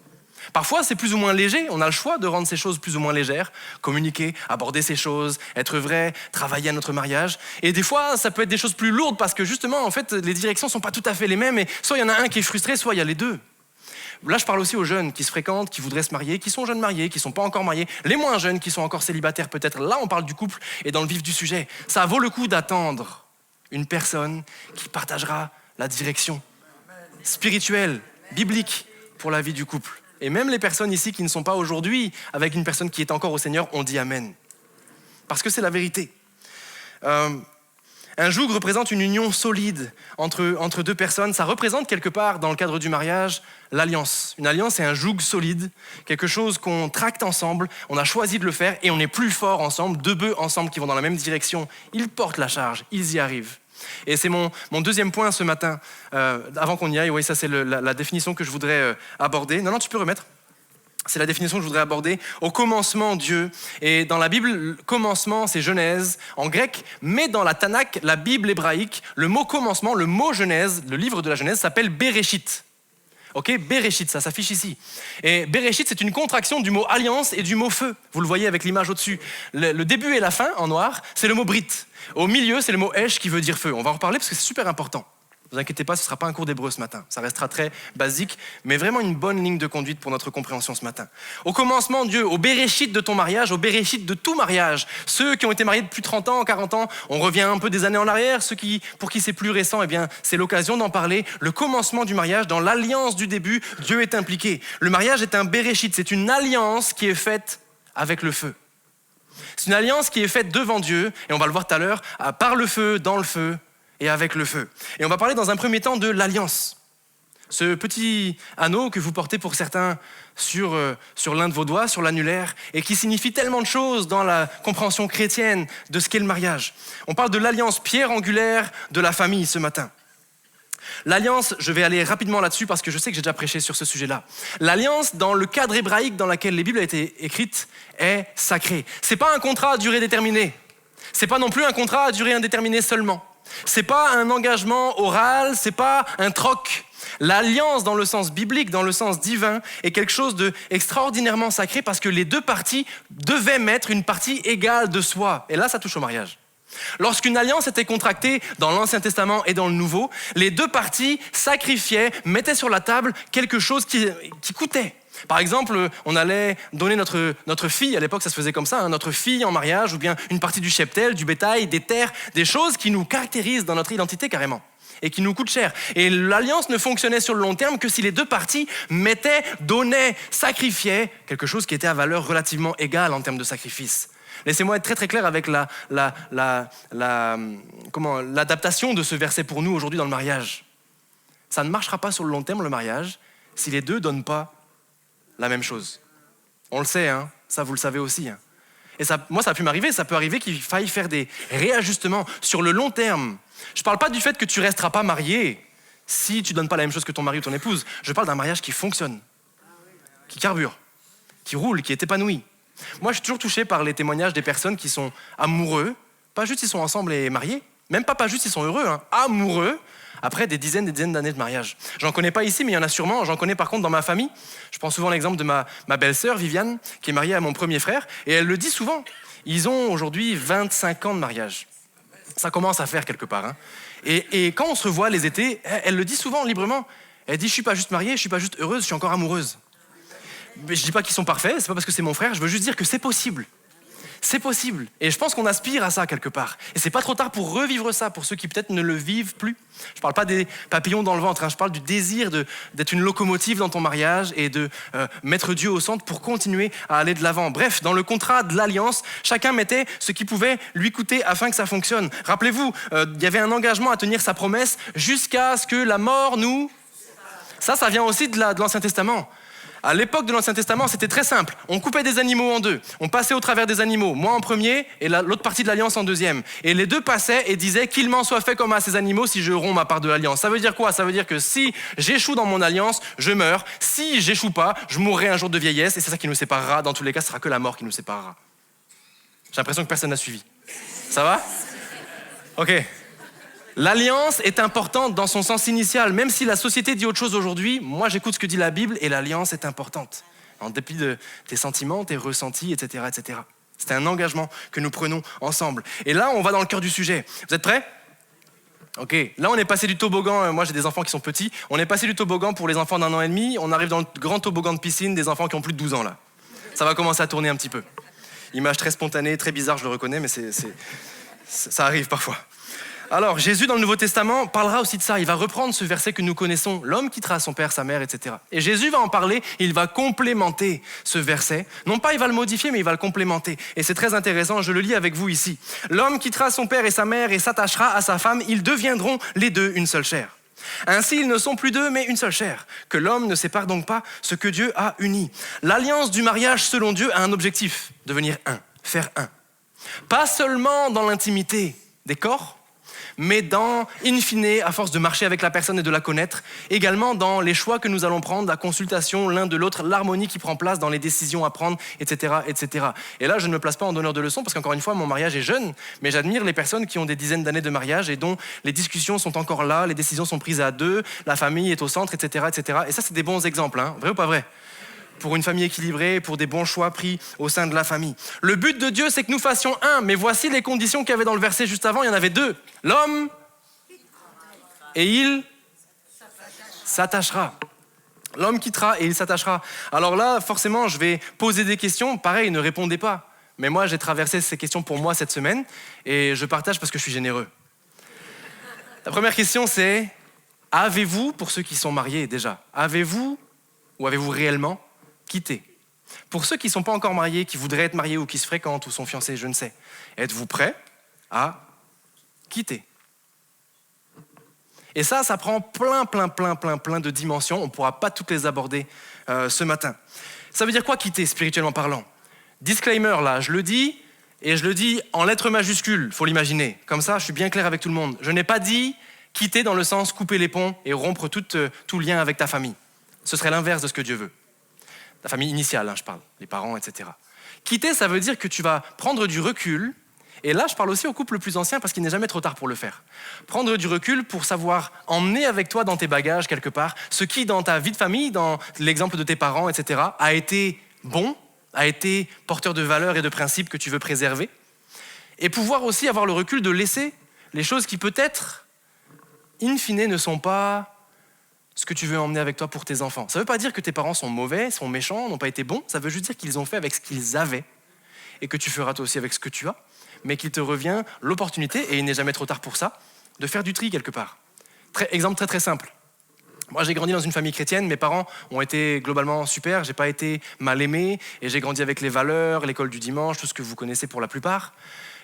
Parfois, c'est plus ou moins léger, on a le choix de rendre ces choses plus ou moins légères, communiquer, aborder ces choses, être vrai, travailler à notre mariage. Et des fois, ça peut être des choses plus lourdes parce que justement, en fait, les directions ne sont pas tout à fait les mêmes et soit il y en a un qui est frustré, soit il y a les deux. Là, je parle aussi aux jeunes qui se fréquentent, qui voudraient se marier, qui sont jeunes mariés, qui ne sont pas encore mariés, les moins jeunes qui sont encore célibataires peut-être. Là, on parle du couple et dans le vif du sujet. Ça vaut le coup d'attendre une personne qui partagera la direction spirituelle, biblique pour la vie du couple. Et même les personnes ici qui ne sont pas aujourd'hui avec une personne qui est encore au Seigneur, on dit Amen. Parce que c'est la vérité. Un joug représente une union solide entre deux personnes. Ça représente quelque part, dans le cadre du mariage, l'alliance. Une alliance, c'est un joug solide, quelque chose qu'on tracte ensemble, on a choisi de le faire et on est plus fort ensemble, deux bœufs ensemble qui vont dans la même direction. Ils portent la charge, ils y arrivent. Et c'est mon deuxième point ce matin, avant qu'on y aille. Oui, ça c'est la définition que je voudrais aborder. Non, tu peux remettre. C'est la définition que je voudrais aborder. Au commencement, Dieu. Et dans la Bible, commencement, c'est Genèse en grec, mais dans la Tanakh, la Bible hébraïque, le mot commencement, le mot Genèse, le livre de la Genèse s'appelle Bereshit. Ok, Bereshit, ça s'affiche ici. Et Bereshit, c'est une contraction du mot alliance et du mot feu. Vous le voyez avec l'image au-dessus. Le début et la fin, en noir, c'est le mot Brit. Au milieu, c'est le mot Esh qui veut dire feu. On va en reparler parce que c'est super important. Ne vous inquiétez pas, ce ne sera pas un cours d'hébreu ce matin. Ça restera très basique, mais vraiment une bonne ligne de conduite pour notre compréhension ce matin. Au commencement, Dieu, au Bereshit de ton mariage, au Bereshit de tout mariage. Ceux qui ont été mariés depuis 30 ans, 40 ans, on revient un peu des années en arrière. Ceux pour qui c'est plus récent, eh bien, c'est l'occasion d'en parler. Le commencement du mariage, dans l'alliance du début, Dieu est impliqué. Le mariage est un Bereshit, c'est une alliance qui est faite avec le feu. C'est une alliance qui est faite devant Dieu, et on va le voir tout à l'heure, par le feu, dans le feu, et avec le feu. Et on va parler dans un premier temps de l'alliance. Ce petit anneau que vous portez pour certains sur l'un de vos doigts, sur l'annulaire, et qui signifie tellement de choses dans la compréhension chrétienne de ce qu'est le mariage. On parle de l'alliance pierre angulaire de la famille ce matin. L'alliance, je vais aller rapidement là-dessus parce que je sais que j'ai déjà prêché sur ce sujet-là. L'alliance, dans le cadre hébraïque dans lequel les Bibles ont été écrites, est sacrée. C'est pas un contrat à durée déterminée. C'est pas non plus un contrat à durée indéterminée seulement. C'est pas un engagement oral, c'est pas un troc. L'alliance, dans le sens biblique, dans le sens divin, est quelque chose d'extraordinairement sacré parce que les deux parties devaient mettre une partie égale de soi. Et là, ça touche au mariage. Lorsqu'une alliance était contractée dans l'Ancien Testament et dans le Nouveau, les deux parties sacrifiaient, mettaient sur la table quelque chose qui coûtait. Par exemple, on allait donner notre fille, à l'époque ça se faisait comme ça, notre fille en mariage, ou bien une partie du cheptel, du bétail, des terres, des choses qui nous caractérisent dans notre identité carrément, et qui nous coûtent cher. Et l'alliance ne fonctionnait sur le long terme que si les deux parties mettaient, donnaient, sacrifiaient quelque chose qui était à valeur relativement égale en termes de sacrifice. Laissez-moi être très très clair avec l'adaptation de ce verset pour nous aujourd'hui dans le mariage. Ça ne marchera pas sur le long terme le mariage si les deux ne donnent pas la même chose. On le sait, hein, ça vous le savez aussi. Hein. Et ça, moi ça a pu m'arriver, ça peut arriver qu'il faille faire des réajustements sur le long terme. Je ne parle pas du fait que tu ne resteras pas marié si tu ne donnes pas la même chose que ton mari ou ton épouse. Je parle d'un mariage qui fonctionne, qui carbure, qui roule, qui est épanoui. Moi, je suis toujours touché par les témoignages des personnes qui sont amoureux, pas juste ils sont ensemble et mariés, même pas juste ils sont heureux, hein, amoureux, après des dizaines d'années de mariage. J'en connais pas ici, mais il y en a sûrement. J'en connais par contre dans ma famille. Je prends souvent l'exemple de ma belle-sœur, Viviane, qui est mariée à mon premier frère, et elle le dit souvent. Ils ont aujourd'hui 25 ans de mariage. Ça commence à faire quelque part. Hein. Et quand on se revoit les étés, elle le dit souvent librement. Elle dit, je suis pas juste mariée, je suis pas juste heureuse, je suis encore amoureuse. Mais je dis pas qu'ils sont parfaits, c'est pas parce que c'est mon frère, je veux juste dire que c'est possible. C'est possible. Et je pense qu'on aspire à ça quelque part. Et c'est pas trop tard pour revivre ça, pour ceux qui peut-être ne le vivent plus. Je parle pas des papillons dans le ventre, hein. Je parle du désir d'être une locomotive dans ton mariage et de mettre Dieu au centre pour continuer à aller de l'avant. Bref, dans le contrat de l'alliance, chacun mettait ce qui pouvait lui coûter afin que ça fonctionne. Rappelez-vous, il y avait un engagement à tenir sa promesse jusqu'à ce que la mort nous... Ça vient aussi de l'Ancien Testament. À l'époque de l'Ancien Testament, c'était très simple. On coupait des animaux en deux. On passait au travers des animaux, moi en premier et l'autre partie de l'alliance en deuxième. Et les deux passaient et disaient qu'il m'en soit fait comme à ces animaux si je romps ma part de l'alliance. Ça veut dire quoi ? Ça veut dire que si j'échoue dans mon alliance, je meurs. Si j'échoue pas, je mourrai un jour de vieillesse et c'est ça qui nous séparera. Dans tous les cas, ce sera que la mort qui nous séparera. J'ai l'impression que personne n'a suivi. Ça va ? Ok. L'alliance est importante dans son sens initial. Même si la société dit autre chose aujourd'hui, moi j'écoute ce que dit la Bible et l'alliance est importante. En dépit de tes sentiments, tes ressentis, etc., etc. C'est un engagement que nous prenons ensemble. Et là, on va dans le cœur du sujet. Vous êtes prêts ? Ok, là on est passé du toboggan, moi j'ai des enfants qui sont petits, on est passé du toboggan pour les enfants d'1 an et demi, on arrive dans le grand toboggan de piscine des enfants qui ont plus de 12 ans là. Ça va commencer à tourner un petit peu. Image très spontanée, très bizarre, je le reconnais, mais ça arrive parfois. Alors, Jésus, dans le Nouveau Testament, parlera aussi de ça. Il va reprendre ce verset que nous connaissons, l'homme quittera son père, sa mère, etc. Et Jésus va en parler, il va complémenter ce verset. Non pas il va le modifier, mais il va le complémenter. Et c'est très intéressant, je le lis avec vous ici. L'homme quittera son père et sa mère et s'attachera à sa femme, ils deviendront les deux une seule chair. Ainsi, ils ne sont plus deux, mais une seule chair. Que l'homme ne sépare donc pas ce que Dieu a uni. L'alliance du mariage, selon Dieu, a un objectif, devenir un, faire un. Pas seulement dans l'intimité des corps, mais dans, in fine, à force de marcher avec la personne et de la connaître, également dans les choix que nous allons prendre, la consultation l'un de l'autre, l'harmonie qui prend place dans les décisions à prendre, etc., etc. Et là, je ne me place pas en donneur de leçons, parce qu'encore une fois, mon mariage est jeune, mais j'admire les personnes qui ont des dizaines d'années de mariage et dont les discussions sont encore là, les décisions sont prises à deux, la famille est au centre, etc., etc. Et ça, c'est des bons exemples, hein, vrai ou pas vrai ? Pour une famille équilibrée, pour des bons choix pris au sein de la famille. Le but de Dieu, c'est que nous fassions un, mais voici les conditions qu'il y avait dans le verset juste avant, il y en avait deux. L'homme, et il s'attachera. L'homme quittera et il s'attachera. Alors là, forcément, je vais poser des questions. Pareil, ne répondez pas. Mais moi, j'ai traversé ces questions pour moi cette semaine, et je partage parce que je suis généreux. La première question, c'est, avez-vous, pour ceux qui sont mariés déjà, avez-vous réellement quitté? Pour ceux qui ne sont pas encore mariés, qui voudraient être mariés ou qui se fréquentent ou sont fiancés, je ne sais, êtes-vous prêts à quitter? Et ça prend plein de dimensions. On ne pourra pas toutes les aborder ce matin. Ça veut dire quoi quitter, spirituellement parlant? Disclaimer, là, je le dis, et je le dis en lettres majuscules, il faut l'imaginer. Comme ça, je suis bien clair avec tout le monde. Je n'ai pas dit quitter dans le sens couper les ponts et rompre tout lien avec ta famille. Ce serait l'inverse de ce que Dieu veut. Ta famille initiale, hein, je parle, les parents, etc. Quitter, ça veut dire que tu vas prendre du recul, et là, je parle aussi au couple plus ancien parce qu'il n'est jamais trop tard pour le faire. Prendre du recul pour savoir emmener avec toi dans tes bagages, quelque part, ce qui, dans ta vie de famille, dans l'exemple de tes parents, etc., a été bon, a été porteur de valeurs et de principes que tu veux préserver, et pouvoir aussi avoir le recul de laisser les choses qui, peut-être, in fine, ne sont pas ce que tu veux emmener avec toi pour tes enfants. Ça ne veut pas dire que tes parents sont mauvais, sont méchants, n'ont pas été bons. Ça veut juste dire qu'ils ont fait avec ce qu'ils avaient et que tu feras toi aussi avec ce que tu as, mais qu'il te revient l'opportunité, et il n'est jamais trop tard pour ça, de faire du tri quelque part. Exemple très simple. Moi, j'ai grandi dans une famille chrétienne. Mes parents ont été globalement super. J'ai pas été mal aimé et j'ai grandi avec les valeurs, l'école du dimanche, tout ce que vous connaissez pour la plupart.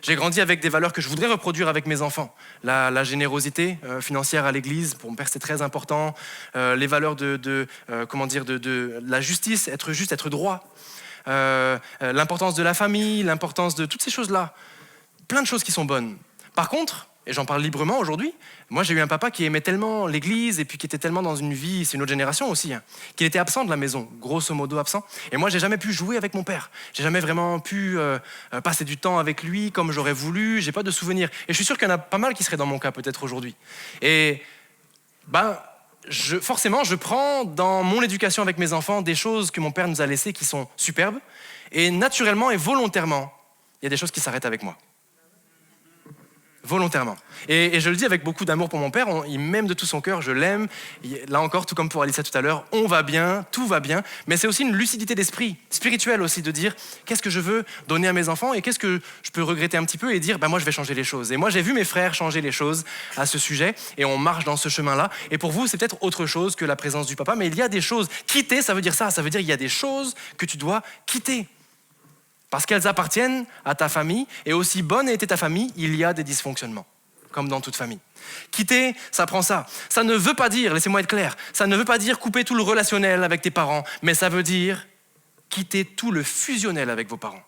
J'ai grandi avec des valeurs que je voudrais reproduire avec mes enfants. La générosité financière à l'église, pour mon père, c'est très important. Les valeurs de la justice, être juste, être droit. L'importance de la famille, l'importance de toutes ces choses-là. Plein de choses qui sont bonnes. Par contre, et j'en parle librement aujourd'hui, moi j'ai eu un papa qui aimait tellement l'église et puis qui était tellement dans une vie, c'est une autre génération aussi, hein, qu'il était absent de la maison, grosso modo absent. Et moi j'ai jamais pu jouer avec mon père. J'ai jamais vraiment pu passer du temps avec lui comme j'aurais voulu. J'ai pas de souvenirs. Et je suis sûr qu'il y en a pas mal qui seraient dans mon cas peut-être aujourd'hui. Et forcément, je prends dans mon éducation avec mes enfants des choses que mon père nous a laissées qui sont superbes. Et naturellement et volontairement, il y a des choses qui s'arrêtent avec moi. Volontairement. Et je le dis avec beaucoup d'amour pour mon père, il m'aime de tout son cœur, je l'aime. Là encore, tout comme pour Alissa tout à l'heure, on va bien, tout va bien. Mais c'est aussi une lucidité d'esprit, spirituelle aussi, de dire qu'est-ce que je veux donner à mes enfants et qu'est-ce que je peux regretter un petit peu et dire moi je vais changer les choses. Et moi j'ai vu mes frères changer les choses à ce sujet et on marche dans ce chemin-là. Et pour vous, c'est peut-être autre chose que la présence du papa, mais il y a des choses. Quitter, ça veut dire ça veut dire il y a des choses que tu dois quitter. Parce qu'elles appartiennent à ta famille, et aussi bonne était ta famille, il y a des dysfonctionnements, comme dans toute famille. Quitter, ça prend ça. Ça ne veut pas dire, laissez-moi être clair, ça ne veut pas dire couper tout le relationnel avec tes parents, mais ça veut dire quitter tout le fusionnel avec vos parents.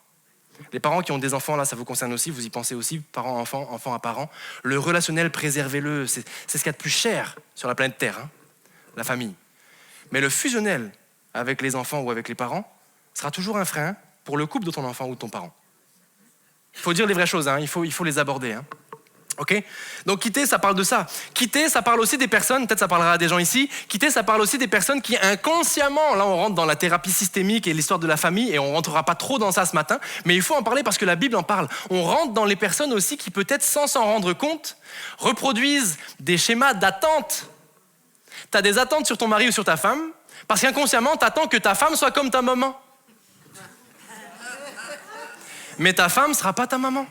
Les parents qui ont des enfants, là, ça vous concerne aussi, vous y pensez aussi, parents, enfants, enfants à parents. Le relationnel, préservez-le, c'est ce qu'il y a de plus cher sur la planète Terre, hein, la famille. Mais le fusionnel avec les enfants ou avec les parents sera toujours un frein pour le couple de ton enfant ou de ton parent. Il faut dire les vraies choses, hein, il faut les aborder. Hein. Okay ? Donc quitter, ça parle de ça. Quitter, ça parle aussi des personnes, peut-être ça parlera à des gens ici, quitter, ça parle aussi des personnes qui inconsciemment, là on rentre dans la thérapie systémique et l'histoire de la famille, et on ne rentrera pas trop dans ça ce matin, mais il faut en parler parce que la Bible en parle. On rentre dans les personnes aussi qui peut-être sans s'en rendre compte, reproduisent des schémas d'attente. Tu as des attentes sur ton mari ou sur ta femme, parce qu'inconsciemment, tu attends que ta femme soit comme ta maman. Mais ta femme ne sera pas ta maman.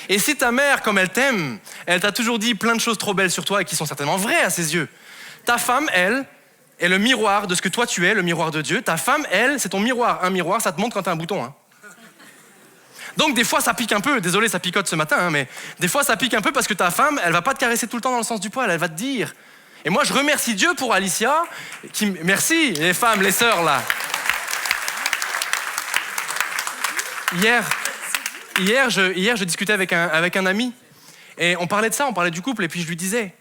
Et si ta mère, comme elle t'aime, elle t'a toujours dit plein de choses trop belles sur toi et qui sont certainement vraies à ses yeux. Ta femme, elle, est le miroir de ce que toi tu es, le miroir de Dieu. Ta femme, elle, c'est ton miroir. Un miroir, ça te montre quand t'as un bouton. Hein. Donc des fois ça pique un peu, désolé ça picote ce matin, hein, mais des fois ça pique un peu parce que ta femme, elle va pas te caresser tout le temps dans le sens du poil, elle va te dire. Et moi je remercie Dieu pour Alicia, merci les femmes, les sœurs là. Hier, je discutais avec un ami et on parlait de ça, on parlait du couple et puis je lui disais,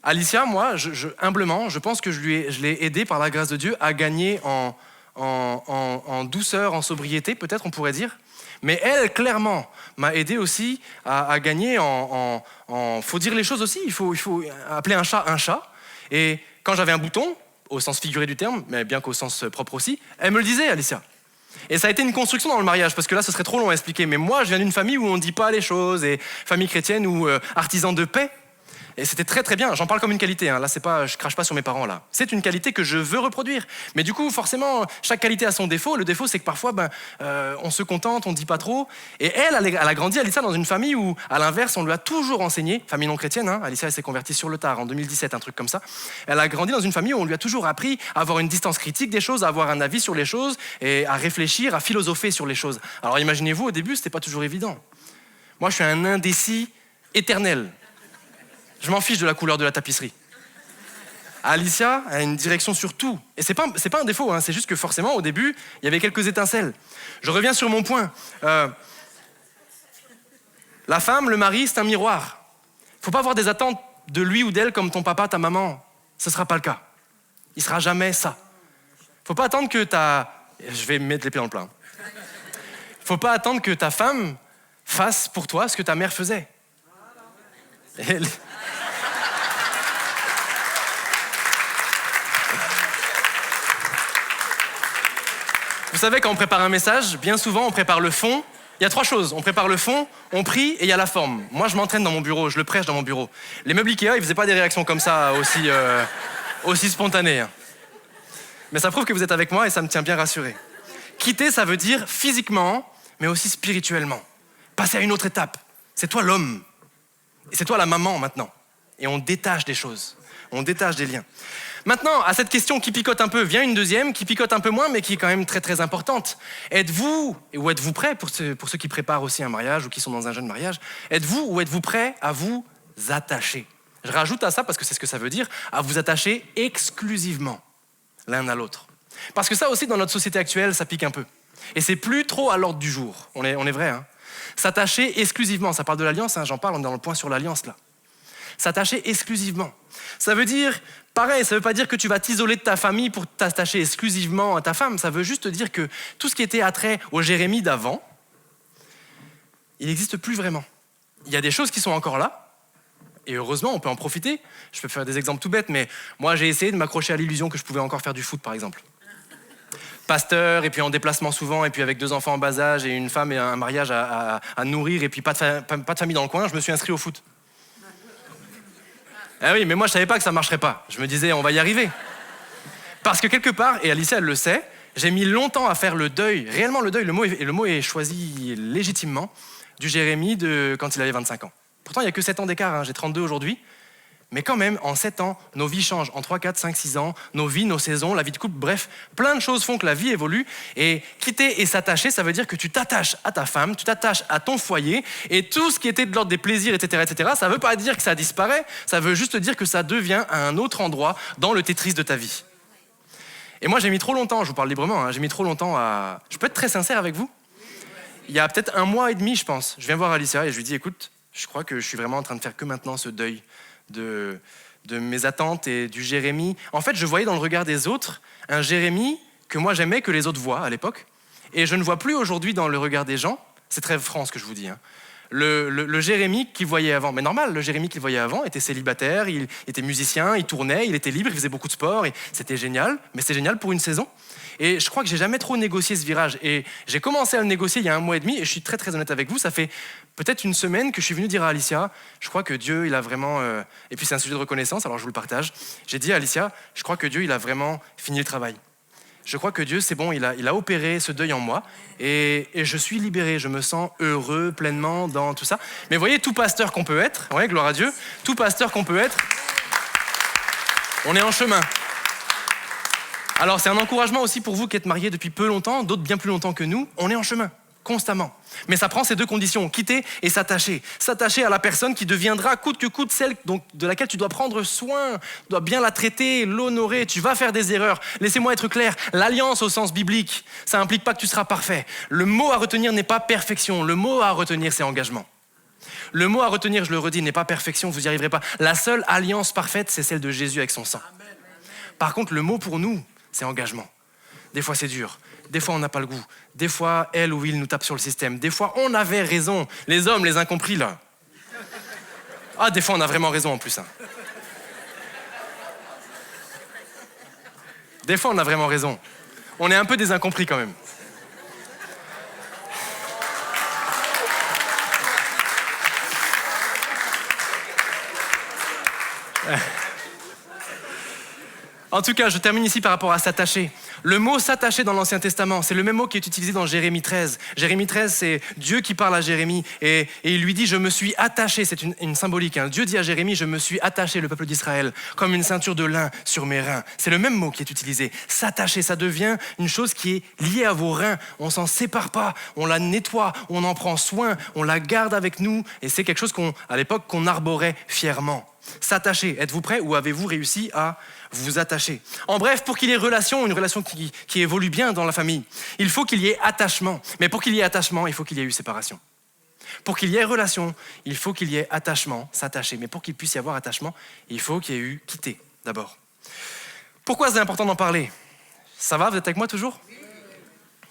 Alicia, moi, humblement, je pense que je l'ai aidée par la grâce de Dieu à gagner en douceur, en sobriété, peut-être on pourrait dire. Mais elle, clairement, m'a aidé aussi à gagner faut dire les choses aussi, il faut appeler un chat un chat. Et quand j'avais un bouton, au sens figuré du terme, mais bien qu'au sens propre aussi, elle me le disait, Alicia. Et ça a été une construction dans le mariage, parce que là, ce serait trop long à expliquer. Mais moi, je viens d'une famille où on ne dit pas les choses, et famille chrétienne ou artisan de paix. Et c'était très très bien, j'en parle comme une qualité, hein. Là c'est pas, je crache pas sur mes parents là. C'est une qualité que je veux reproduire. Mais du coup, forcément, chaque qualité a son défaut. Le défaut, c'est que parfois, on se contente, on dit pas trop. Et elle a grandi, Alicia, dans une famille où, à l'inverse, on lui a toujours enseigné, famille non chrétienne, hein. Alicia, elle s'est convertie sur le tard, en 2017, un truc comme ça. Elle a grandi dans une famille où on lui a toujours appris à avoir une distance critique des choses, à avoir un avis sur les choses, et à réfléchir, à philosopher sur les choses. Alors imaginez-vous, au début, c'était pas toujours évident. Moi, je suis un indécis éternel. Je m'en fiche de la couleur de la tapisserie. Alicia a une direction sur tout. Et c'est pas un défaut, hein, c'est juste que forcément, au début, il y avait quelques étincelles. Je reviens sur mon point. La femme, le mari, c'est un miroir. Faut pas avoir des attentes de lui ou d'elle comme ton papa, ta maman. Ce sera pas le cas. Il sera jamais ça. Faut pas attendre que Je vais mettre les pieds dans le plat. Faut pas attendre que ta femme fasse pour toi ce que ta mère faisait. Vous savez, quand on prépare un message, bien souvent, on prépare le fond. Il y a 3 choses. On prépare le fond, on prie et il y a la forme. Moi, je m'entraîne dans mon bureau, je le prêche dans mon bureau. Les meubles Ikea, ils faisaient pas des réactions comme ça aussi spontanées. Hein. Mais ça prouve que vous êtes avec moi et ça me tient bien rassuré. Quitter, ça veut dire physiquement, mais aussi spirituellement. Passer à une autre étape. C'est toi l'homme. Et c'est toi la maman maintenant. Et on détache des choses. On détache des liens. Maintenant, à cette question qui picote un peu, vient une deuxième qui picote un peu moins, mais qui est quand même très très importante. Êtes-vous prêts, pour ceux qui préparent aussi un mariage ou qui sont dans un jeune mariage, êtes-vous prêts à vous attacher? Je rajoute à ça, parce que c'est ce que ça veut dire, à vous attacher exclusivement l'un à l'autre. Parce que ça aussi, dans notre société actuelle, ça pique un peu. Et c'est plus trop à l'ordre du jour. On est vrai, hein. S'attacher exclusivement, ça parle de l'alliance, hein, j'en parle, on est dans le point sur l'alliance là. S'attacher exclusivement. Ça veut dire, pareil, ça veut pas dire que tu vas t'isoler de ta famille pour t'attacher exclusivement à ta femme. Ça veut juste dire que tout ce qui était attrait au Jérémie d'avant, il n'existe plus vraiment. Il y a des choses qui sont encore là, et heureusement, on peut en profiter. Je peux faire des exemples tout bêtes, mais moi, j'ai essayé de m'accrocher à l'illusion que je pouvais encore faire du foot, par exemple. Pasteur, et puis en déplacement souvent, et puis avec 2 enfants en bas âge, et une femme et un mariage à nourrir, et puis pas de famille dans le coin, je me suis inscrit au foot. Ah oui, mais moi je savais pas que ça marcherait pas. Je me disais, on va y arriver. Parce que quelque part, et Alicia elle le sait, j'ai mis longtemps à faire le deuil, réellement le deuil, le mot est choisi légitimement, du Jérémie quand il avait 25 ans. Pourtant il n'y a que 7 ans d'écart, hein, j'ai 32 aujourd'hui. Mais quand même, en 7 ans, nos vies changent. En 3, 4, 5, 6 ans, nos vies, nos saisons, la vie de couple, bref, plein de choses font que la vie évolue. Et quitter et s'attacher, ça veut dire que tu t'attaches à ta femme, tu t'attaches à ton foyer, et tout ce qui était de l'ordre des plaisirs, etc., ça ne veut pas dire que ça disparaît, ça veut juste dire que ça devient à un autre endroit dans le Tetris de ta vie. Et moi, j'ai mis trop longtemps, je vous parle librement, hein, j'ai mis trop longtemps à... Je peux être très sincère avec vous? Il y a peut-être 1 mois et demi, je pense, je viens voir Alicia et je lui dis, écoute, je crois que je suis vraiment en train de faire que maintenant ce deuil de mes attentes et du Jérémie. En fait, je voyais dans le regard des autres un Jérémie que moi j'aimais, que les autres voient à l'époque. Et je ne vois plus aujourd'hui dans le regard des gens, c'est très franc ce que je vous dis, hein, le Jérémie qu'ils voyaient avant. Mais normal, le Jérémie qu'ils voyaient avant était célibataire, il était musicien, il tournait, il était libre, il faisait beaucoup de sport, et c'était génial, mais c'était génial pour une saison. Et je crois que j'ai jamais trop négocié ce virage. Et j'ai commencé à le négocier il y a 1 mois et demi, et je suis très très honnête avec vous, ça fait peut-être une semaine que je suis venu dire à Alicia, je crois que Dieu, il a vraiment... Et puis c'est un sujet de reconnaissance, alors je vous le partage. J'ai dit à Alicia, je crois que Dieu, il a vraiment fini le travail. Je crois que Dieu, c'est bon, il a opéré ce deuil en moi et je suis libéré, je me sens heureux pleinement dans tout ça. Mais voyez, tout pasteur qu'on peut être, ouais, gloire à Dieu, tout pasteur qu'on peut être, on est en chemin. Alors c'est un encouragement aussi pour vous qui êtes mariés depuis peu longtemps, d'autres bien plus longtemps que nous, on est en chemin, constamment. Mais ça prend ces deux conditions, quitter et s'attacher. S'attacher à la personne qui deviendra coûte que coûte celle de laquelle tu dois prendre soin, tu dois bien la traiter, l'honorer, tu vas faire des erreurs. Laissez-moi être clair, l'alliance au sens biblique, ça implique pas que tu seras parfait. Le mot à retenir n'est pas perfection, le mot à retenir c'est engagement. Le mot à retenir, je le redis, n'est pas perfection, vous n'y arriverez pas. La seule alliance parfaite, c'est celle de Jésus avec son sang. Par contre, le mot pour nous, c'est engagement. Des fois c'est dur. Des fois, on n'a pas le goût. Des fois, elle ou il nous tape sur le système. Des fois, on avait raison. Les hommes, les incompris, là. Ah, des fois, on a vraiment raison en plus. Hein. Des fois, on a vraiment raison. On est un peu des incompris quand même. En tout cas, je termine ici par rapport à s'attacher. Le mot s'attacher dans l'Ancien Testament, c'est le même mot qui est utilisé dans Jérémie 13. Jérémie 13, c'est Dieu qui parle à Jérémie et il lui dit « Je me suis attaché », c'est une symbolique. Hein. Dieu dit à Jérémie « Je me suis attaché, le peuple d'Israël, comme une ceinture de lin sur mes reins ». C'est le même mot qui est utilisé. S'attacher, ça devient une chose qui est liée à vos reins. On s'en sépare pas, on la nettoie, on en prend soin, on la garde avec nous et c'est quelque chose à l'époque qu'on arborait fièrement. S'attacher, êtes-vous prêts ou avez-vous réussi à vous attacher? En bref, pour qu'il y ait une relation qui évolue bien dans la famille, il faut qu'il y ait attachement. Mais pour qu'il y ait attachement, il faut qu'il y ait eu séparation. Pour qu'il y ait relation, il faut qu'il y ait attachement, s'attacher. Mais pour qu'il puisse y avoir attachement, il faut qu'il y ait eu quitter d'abord. Pourquoi c'est important d'en parler? Ça va, vous êtes avec moi toujours?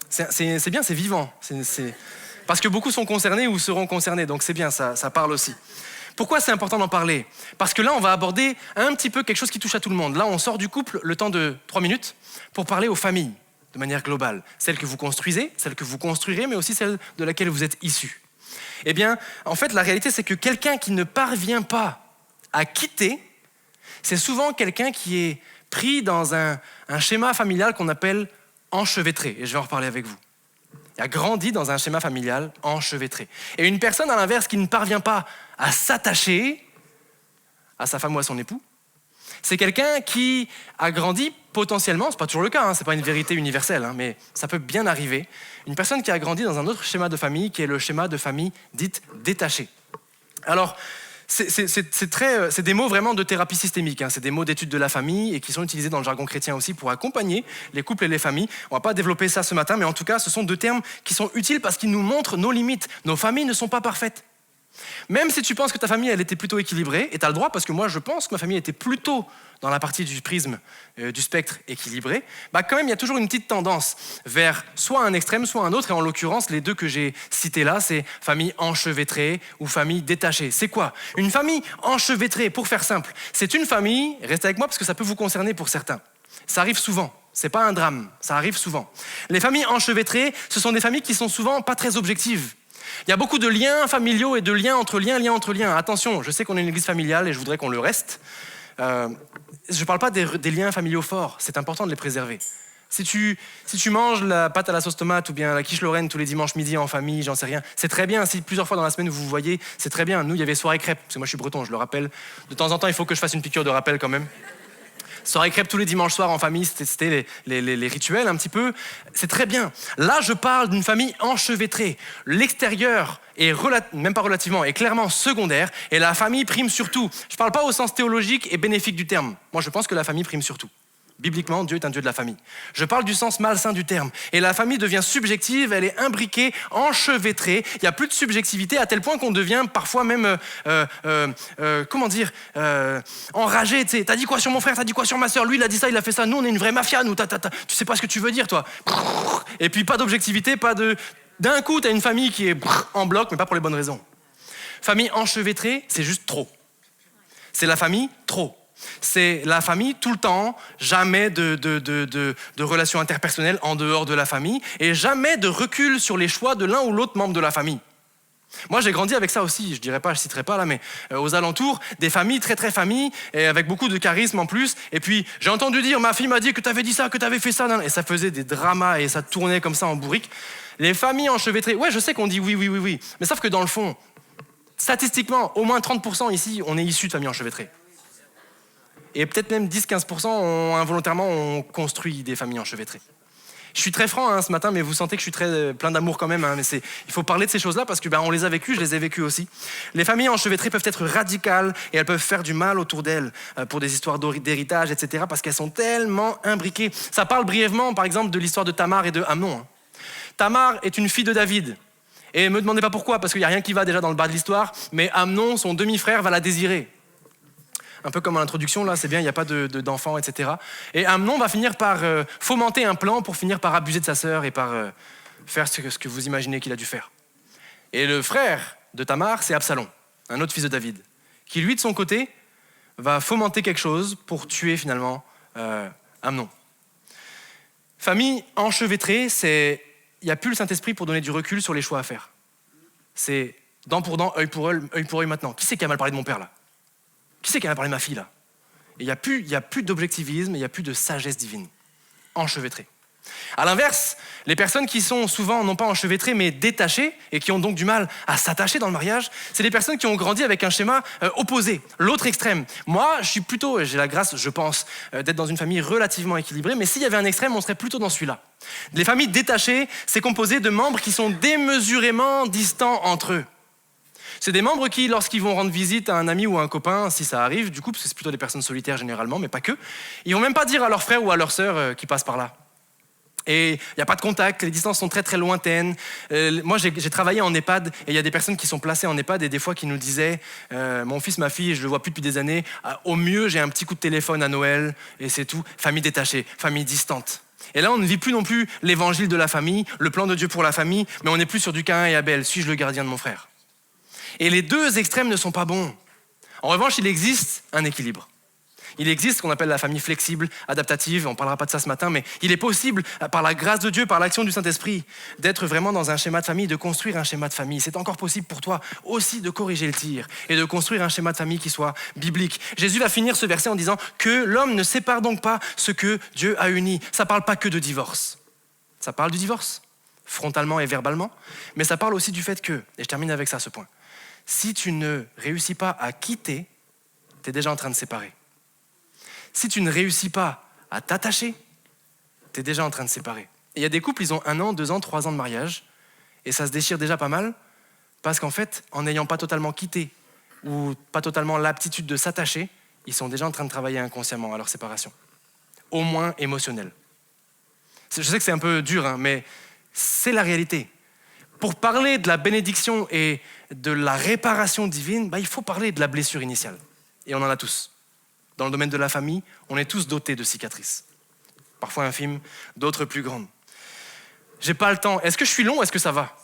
C'est bien, c'est vivant. Parce que beaucoup sont concernés ou seront concernés, donc c'est bien, ça parle aussi. Pourquoi c'est important d'en parler? Parce que là, on va aborder un petit peu quelque chose qui touche à tout le monde. Là, on sort du couple le temps de 3 minutes pour parler aux familles de manière globale. Celle que vous construisez, celle que vous construirez, mais aussi celle de laquelle vous êtes issus. Eh bien, en fait, la réalité, c'est que quelqu'un qui ne parvient pas à quitter, c'est souvent quelqu'un qui est pris dans un schéma familial qu'on appelle enchevêtré. Et je vais en reparler avec vous. Il a grandi dans un schéma familial enchevêtré. Et une personne, à l'inverse, qui ne parvient pas à s'attacher à sa femme ou à son époux, c'est quelqu'un qui a grandi potentiellement, c'est pas toujours le cas, hein, c'est pas une vérité universelle, hein, mais ça peut bien arriver, une personne qui a grandi dans un autre schéma de famille, qui est le schéma de famille dite détachée. Alors, c'est des mots vraiment de thérapie systémique, hein. C'est des mots d'études de la famille et qui sont utilisés dans le jargon chrétien aussi pour accompagner les couples et les familles. On ne va pas développer ça ce matin, mais en tout cas, ce sont 2 termes qui sont utiles parce qu'ils nous montrent nos limites. Nos familles ne sont pas parfaites. Même si tu penses que ta famille, elle était plutôt équilibrée, et tu as le droit, parce que moi, je pense que ma famille était plutôt dans la partie du prisme du spectre équilibré, bah quand même, il y a toujours une petite tendance vers soit un extrême, soit un autre, et en l'occurrence, les 2 que j'ai cités là, c'est famille enchevêtrée ou famille détachée. C'est quoi? Une famille enchevêtrée, pour faire simple, c'est une famille, restez avec moi parce que ça peut vous concerner pour certains, ça arrive souvent. C'est pas un drame, ça arrive souvent. Les familles enchevêtrées, ce sont des familles qui sont souvent pas très objectives. Il y a beaucoup de liens familiaux et de liens entre liens. Attention, je sais qu'on est une église familiale et je voudrais qu'on le reste. Je ne parle pas des liens familiaux forts, c'est important de les préserver. Si tu manges la pâte à la sauce tomate ou bien la quiche Lorraine tous les dimanches midi en famille, j'en sais rien, c'est très bien. Si plusieurs fois dans la semaine vous vous voyez, c'est très bien. Nous, il y avait soirée crêpes, parce que moi je suis breton, je le rappelle. De temps en temps, il faut que je fasse une piqûre de rappel quand même. Soirée crêpes tous les dimanches soirs en famille, c'était les rituels un petit peu. C'est très bien. Là, je parle d'une famille enchevêtrée. L'extérieur est même pas relativement, est clairement secondaire et la famille prime surtout. Je ne parle pas au sens théologique et bénéfique du terme. Moi, je pense que la famille prime surtout. Bibliquement, Dieu est un Dieu de la famille. Je parle du sens malsain du terme. Et la famille devient subjective, elle est imbriquée, enchevêtrée. Il n'y a plus de subjectivité à tel point qu'on devient parfois même, enragé. T'as dit quoi sur mon frère, t'as dit quoi sur ma sœur, lui il a dit ça, il a fait ça, nous on est une vraie mafia, nous, tu sais pas ce que tu veux dire toi. Et puis pas d'objectivité, d'un coup t'as une famille qui est en bloc, mais pas pour les bonnes raisons. Famille enchevêtrée, c'est juste trop. C'est la famille trop. C'est la famille tout le temps, jamais de relations interpersonnelles en dehors de la famille et jamais de recul sur les choix de l'un ou l'autre membre de la famille. Moi, j'ai grandi avec ça aussi, je citerai pas là, mais aux alentours, des familles très familles, et avec beaucoup de charisme en plus. Et puis, j'ai entendu dire, ma fille m'a dit que tu avais dit ça, que tu avais fait ça, et ça faisait des dramas et ça tournait comme ça en bourrique. Les familles enchevêtrées, ouais, je sais qu'on dit oui, mais sauf que dans le fond, statistiquement, au moins 30% ici, on est issus de familles enchevêtrées. Et peut-être même 10-15% involontairement ont construit des familles enchevêtrées. Je suis très franc ce matin, mais vous sentez que je suis très plein d'amour quand même. Mais il faut parler de ces choses-là parce que on les a vécues, je les ai vécues aussi. Les familles enchevêtrées peuvent être radicales et elles peuvent faire du mal autour d'elles pour des histoires d'héritage, etc. Parce qu'elles sont tellement imbriquées. Ça parle brièvement, par exemple, de l'histoire de Tamar et de Amnon. Tamar est une fille de David. Et ne me demandez pas pourquoi, parce qu'il n'y a rien qui va déjà dans le bas de l'histoire. Mais Amnon, son demi-frère, va la désirer. Un peu comme à l'introduction, là, c'est bien, il n'y a pas d'enfants, etc. Et Amnon va finir par fomenter un plan pour finir par abuser de sa sœur et par faire ce que vous imaginez qu'il a dû faire. Et le frère de Tamar, c'est Absalom, un autre fils de David, qui lui, de son côté, va fomenter quelque chose pour tuer finalement Amnon. Famille enchevêtrée, il n'y a plus le Saint-Esprit pour donner du recul sur les choix à faire. C'est dent pour dent, œil pour œil maintenant. Qui c'est qui a mal parlé de mon père là ? Qui c'est qui a parlé de ma fille là ? Et il n'y a plus d'objectivisme, il n'y a plus de sagesse divine. Enchevêtrée. À l'inverse, les personnes qui sont souvent non pas enchevêtrées mais détachées et qui ont donc du mal à s'attacher dans le mariage, c'est des personnes qui ont grandi avec un schéma opposé, l'autre extrême. Moi, j'ai la grâce, je pense, d'être dans une famille relativement équilibrée, mais s'il y avait un extrême, on serait plutôt dans celui-là. Les familles détachées, c'est composé de membres qui sont démesurément distants entre eux. C'est des membres qui, lorsqu'ils vont rendre visite à un ami ou à un copain, si ça arrive, du coup, parce que c'est plutôt des personnes solitaires généralement, mais pas que, ils vont même pas dire à leur frère ou à leur sœur qui passent par là. Et il n'y a pas de contact, les distances sont très lointaines. Moi, j'ai travaillé en EHPAD et il y a des personnes qui sont placées en EHPAD et des fois qui nous disaient mon fils, ma fille, je le vois plus depuis des années, au mieux, j'ai un petit coup de téléphone à Noël et c'est tout. Famille détachée, famille distante. Et là, on ne vit plus non plus l'évangile de la famille, le plan de Dieu pour la famille, mais on n'est plus sur du Caïn et Abel. Suis-je le gardien de mon frère ? Et les deux extrêmes ne sont pas bons. En revanche, il existe un équilibre. Il existe ce qu'on appelle la famille flexible, adaptative, on ne parlera pas de ça ce matin, mais il est possible, par la grâce de Dieu, par l'action du Saint-Esprit, d'être vraiment dans un schéma de famille, de construire un schéma de famille. C'est encore possible pour toi aussi de corriger le tir et de construire un schéma de famille qui soit biblique. Jésus va finir ce verset en disant que l'homme ne sépare donc pas ce que Dieu a uni. Ça ne parle pas que de divorce. Ça parle du divorce, frontalement et verbalement, mais ça parle aussi du fait que, et je termine avec ça, ce point, si tu ne réussis pas à quitter, tu es déjà en train de séparer. Si tu ne réussis pas à t'attacher, tu es déjà en train de séparer. Et il y a des couples, ils ont 1 an, 2 ans, 3 ans de mariage, et ça se déchire déjà pas mal, parce qu'en fait, en n'ayant pas totalement quitté, ou pas totalement l'aptitude de s'attacher, ils sont déjà en train de travailler inconsciemment à leur séparation. Au moins émotionnelle. Je sais que c'est un peu dur, mais c'est la réalité. Pour parler de la bénédiction et de la réparation divine, il faut parler de la blessure initiale. Et on en a tous. Dans le domaine de la famille, on est tous dotés de cicatrices. Parfois infimes, d'autres plus grandes. J'ai pas le temps. Est-ce que je suis long ou est-ce que ça va ?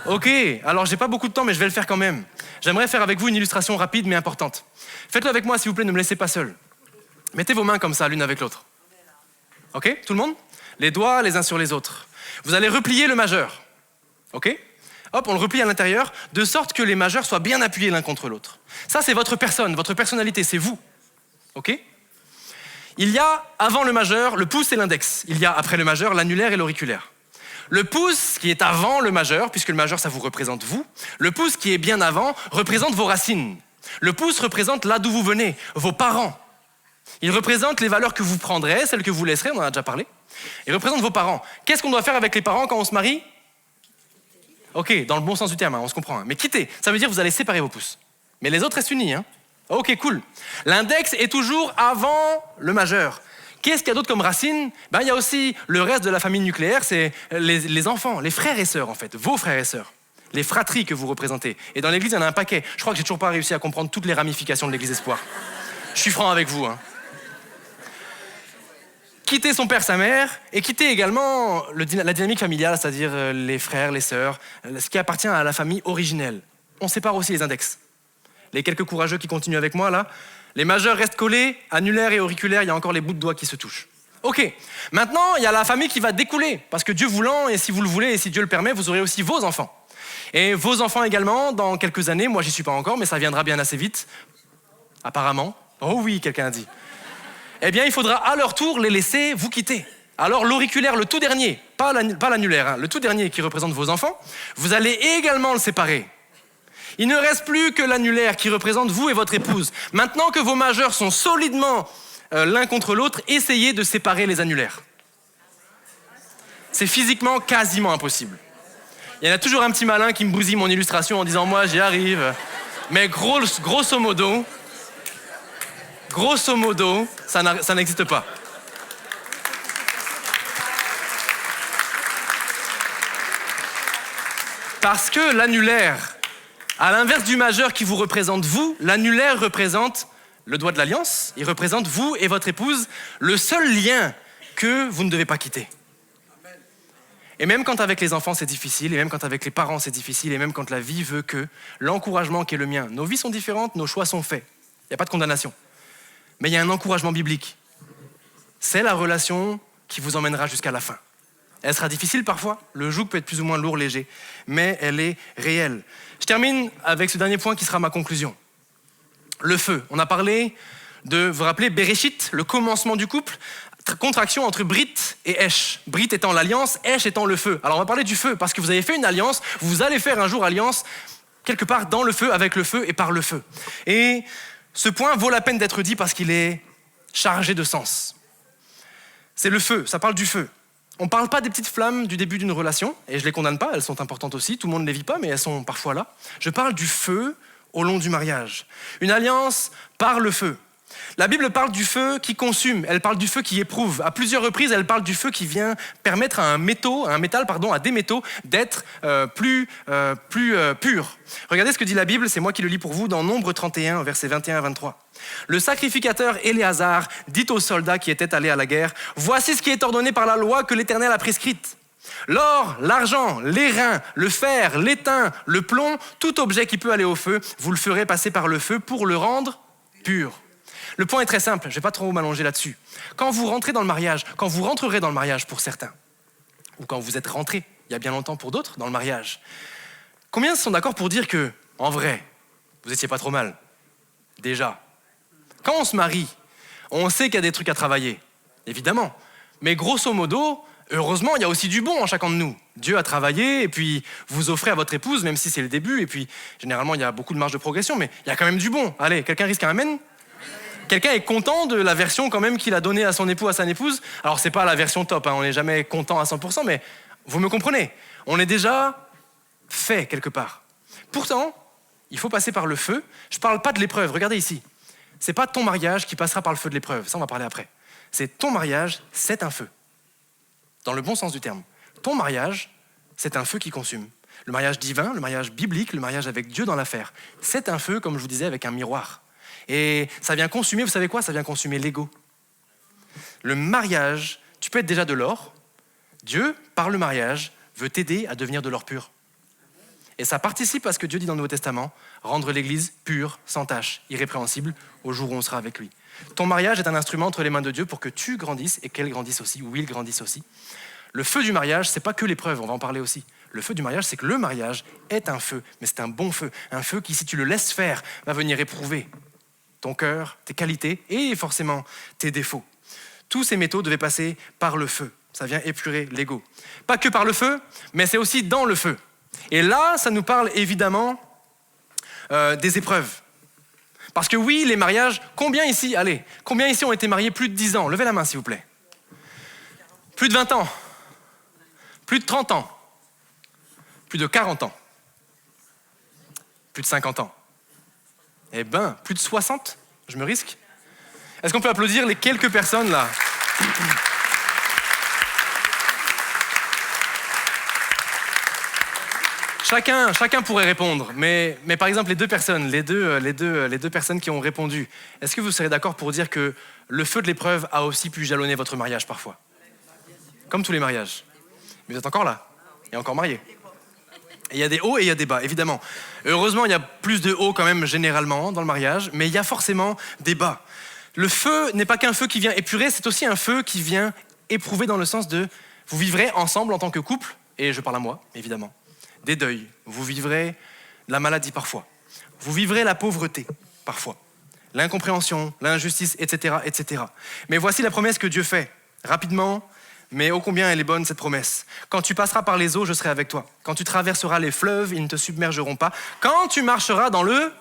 Ok, alors j'ai pas beaucoup de temps, mais je vais le faire quand même. J'aimerais faire avec vous une illustration rapide mais importante. Faites-le avec moi, s'il vous plaît, ne me laissez pas seul. Mettez vos mains comme ça, l'une avec l'autre. Ok, tout le monde ? Les doigts les uns sur les autres. Vous allez replier le majeur. Ok ? Hop, on le replie à l'intérieur, de sorte que les majeurs soient bien appuyés l'un contre l'autre. Ça, c'est votre personne, votre personnalité, c'est vous. Ok ? Il y a, avant le majeur, le pouce et l'index. Il y a, après le majeur, l'annulaire et l'auriculaire. Le pouce, qui est avant le majeur, puisque le majeur, ça vous représente vous. Le pouce, qui est bien avant, représente vos racines. Le pouce représente là d'où vous venez, vos parents. Il représente les valeurs que vous prendrez, celles que vous laisserez, on en a déjà parlé. Il représente vos parents. Qu'est-ce qu'on doit faire avec les parents quand on se marie ? Ok, dans le bon sens du terme, on se comprend. Mais quitter, ça veut dire que vous allez séparer vos pouces. Mais les autres restent unis. Ok, cool. L'index est toujours avant le majeur. Qu'est-ce qu'il y a d'autre comme racine ? Il y a aussi le reste de la famille nucléaire, c'est les enfants, les frères et sœurs en fait, vos frères et sœurs. Les fratries que vous représentez. Et dans l'église, il y en a un paquet. Je crois que j'ai toujours pas réussi à comprendre toutes les ramifications de l'église Espoir. Je suis franc avec vous. Quitter son père, sa mère, et quitter également la dynamique familiale, c'est-à-dire les frères, les sœurs, ce qui appartient à la famille originelle. On sépare aussi les index. Les quelques courageux qui continuent avec moi, là, les majeurs restent collés, annulaires et auriculaires, il y a encore les bouts de doigts qui se touchent. Ok, maintenant, il y a la famille qui va découler, parce que Dieu voulant, et si vous le voulez, et si Dieu le permet, vous aurez aussi vos enfants. Et vos enfants également, dans quelques années, moi j'y suis pas encore, mais ça viendra bien assez vite, apparemment. Oh oui, quelqu'un a dit. Eh bien, il faudra à leur tour les laisser vous quitter. Alors l'auriculaire, le tout dernier, pas l'annulaire, hein, le tout dernier qui représente vos enfants, vous allez également le séparer. Il ne reste plus que l'annulaire qui représente vous et votre épouse. Maintenant que vos majeurs sont solidement l'un contre l'autre, essayez de séparer les annulaires. C'est physiquement quasiment impossible. Il y en a toujours un petit malin qui me bousille mon illustration en disant « moi j'y arrive ». Mais grosso modo, ça n'existe pas. Parce que l'annulaire, à l'inverse du majeur qui vous représente vous, l'annulaire représente le doigt de l'alliance, il représente vous et votre épouse, le seul lien que vous ne devez pas quitter. Et même quand avec les enfants c'est difficile, et même quand avec les parents c'est difficile, et même quand la vie veut que, l'encouragement qui est le mien, nos vies sont différentes, nos choix sont faits, il n'y a pas de condamnation. Mais il y a un encouragement biblique. C'est la relation qui vous emmènera jusqu'à la fin. Elle sera difficile parfois, le joug peut être plus ou moins lourd, léger, mais elle est réelle. Je termine avec ce dernier point qui sera ma conclusion. Le feu. On a parlé de, vous vous rappelez, Bereshit, le commencement du couple, contraction entre Brit et Esh. Brit étant l'alliance, Esh étant le feu. Alors on va parler du feu, parce que vous avez fait une alliance, vous allez faire un jour alliance, quelque part dans le feu, avec le feu et par le feu. Et ce point vaut la peine d'être dit parce qu'il est chargé de sens. C'est le feu, ça parle du feu. On ne parle pas des petites flammes du début d'une relation, et je ne les condamne pas, elles sont importantes aussi, tout le monde ne les vit pas, mais elles sont parfois là. Je parle du feu au long du mariage. Une alliance par le feu. La Bible parle du feu qui consume, elle parle du feu qui éprouve. À plusieurs reprises, elle parle du feu qui vient permettre à à des métaux d'être plus purs. Regardez ce que dit la Bible, c'est moi qui le lis pour vous, dans Nombre 31, versets 21 à 23. Le sacrificateur Éléazar dit aux soldats qui étaient allés à la guerre, « Voici ce qui est ordonné par la loi que l'Éternel a prescrite. L'or, l'argent, l'airain, le fer, l'étain, le plomb, tout objet qui peut aller au feu, vous le ferez passer par le feu pour le rendre pur. » Le point est très simple, je ne vais pas trop m'allonger là-dessus. Quand vous rentrez dans le mariage, quand vous rentrerez dans le mariage pour certains, ou quand vous êtes rentrés, il y a bien longtemps pour d'autres, dans le mariage, combien sont d'accord pour dire que, en vrai, vous étiez pas trop mal? Déjà. Quand on se marie, on sait qu'il y a des trucs à travailler, évidemment. Mais grosso modo, heureusement, il y a aussi du bon en chacun de nous. Dieu a travaillé, et puis vous offrez à votre épouse, même si c'est le début, et puis généralement, il y a beaucoup de marge de progression, mais il y a quand même du bon. Allez, quelqu'un risque un amen? Quelqu'un est content de la version quand même qu'il a donnée à son époux, à sa épouse? Alors, c'est pas la version top, hein, on n'est jamais content à 100%, mais vous me comprenez. On est déjà fait quelque part. Pourtant, il faut passer par le feu. Je parle pas de l'épreuve, regardez ici. C'est pas ton mariage qui passera par le feu de l'épreuve, ça on va parler après. C'est ton mariage, c'est un feu. Dans le bon sens du terme. Ton mariage, c'est un feu qui consume. Le mariage divin, le mariage biblique, le mariage avec Dieu dans l'affaire. C'est un feu, comme je vous disais, avec un miroir. Et ça vient consumer, vous savez quoi? Ça vient consumer l'ego. Le mariage, tu peux être déjà de l'or. Dieu, par le mariage, veut t'aider à devenir de l'or pur. Et ça participe à ce que Dieu dit dans le Nouveau Testament, rendre l'Église pure, sans tache, irrépréhensible, au jour où on sera avec lui. Ton mariage est un instrument entre les mains de Dieu pour que tu grandisses et qu'elle grandisse aussi, ou il grandisse aussi. Le feu du mariage, c'est pas que l'épreuve, on va en parler aussi. Le feu du mariage, c'est que le mariage est un feu, mais c'est un bon feu. Un feu qui, si tu le laisses faire, va venir éprouver ton cœur, tes qualités et forcément tes défauts. Tous ces métaux devaient passer par le feu. Ça vient épurer l'ego. Pas que par le feu, mais c'est aussi dans le feu. Et là, ça nous parle évidemment des épreuves. Parce que oui, les mariages, combien ici ont été mariés plus de 10 ans? Levez la main, s'il vous plaît. Plus de 20 ans? Plus de 30 ans? Plus de 40 ans? Plus de 50 ans? Eh ben, plus de 60? Je me risque? Est-ce qu'on peut applaudir les quelques personnes là? Chacun pourrait répondre, mais par exemple les deux personnes qui ont répondu, est-ce que vous serez d'accord pour dire que le feu de l'épreuve a aussi pu jalonner votre mariage parfois? Comme tous les mariages. Mais vous êtes encore là, et encore mariés. Et il y a des hauts et il y a des bas, évidemment. Heureusement, il y a plus de hauts quand même généralement dans le mariage, mais il y a forcément des bas. Le feu n'est pas qu'un feu qui vient épurer, c'est aussi un feu qui vient éprouver dans le sens de vous vivrez ensemble en tant que couple, et je parle à moi, évidemment, des deuils, vous vivrez la maladie parfois, vous vivrez la pauvreté parfois, l'incompréhension, l'injustice, etc., etc. Mais voici la promesse que Dieu fait, rapidement, mais ô combien elle est bonne cette promesse. Quand tu passeras par les eaux, je serai avec toi. Quand tu traverseras les fleuves, ils ne te submergeront pas. Quand tu marcheras dans le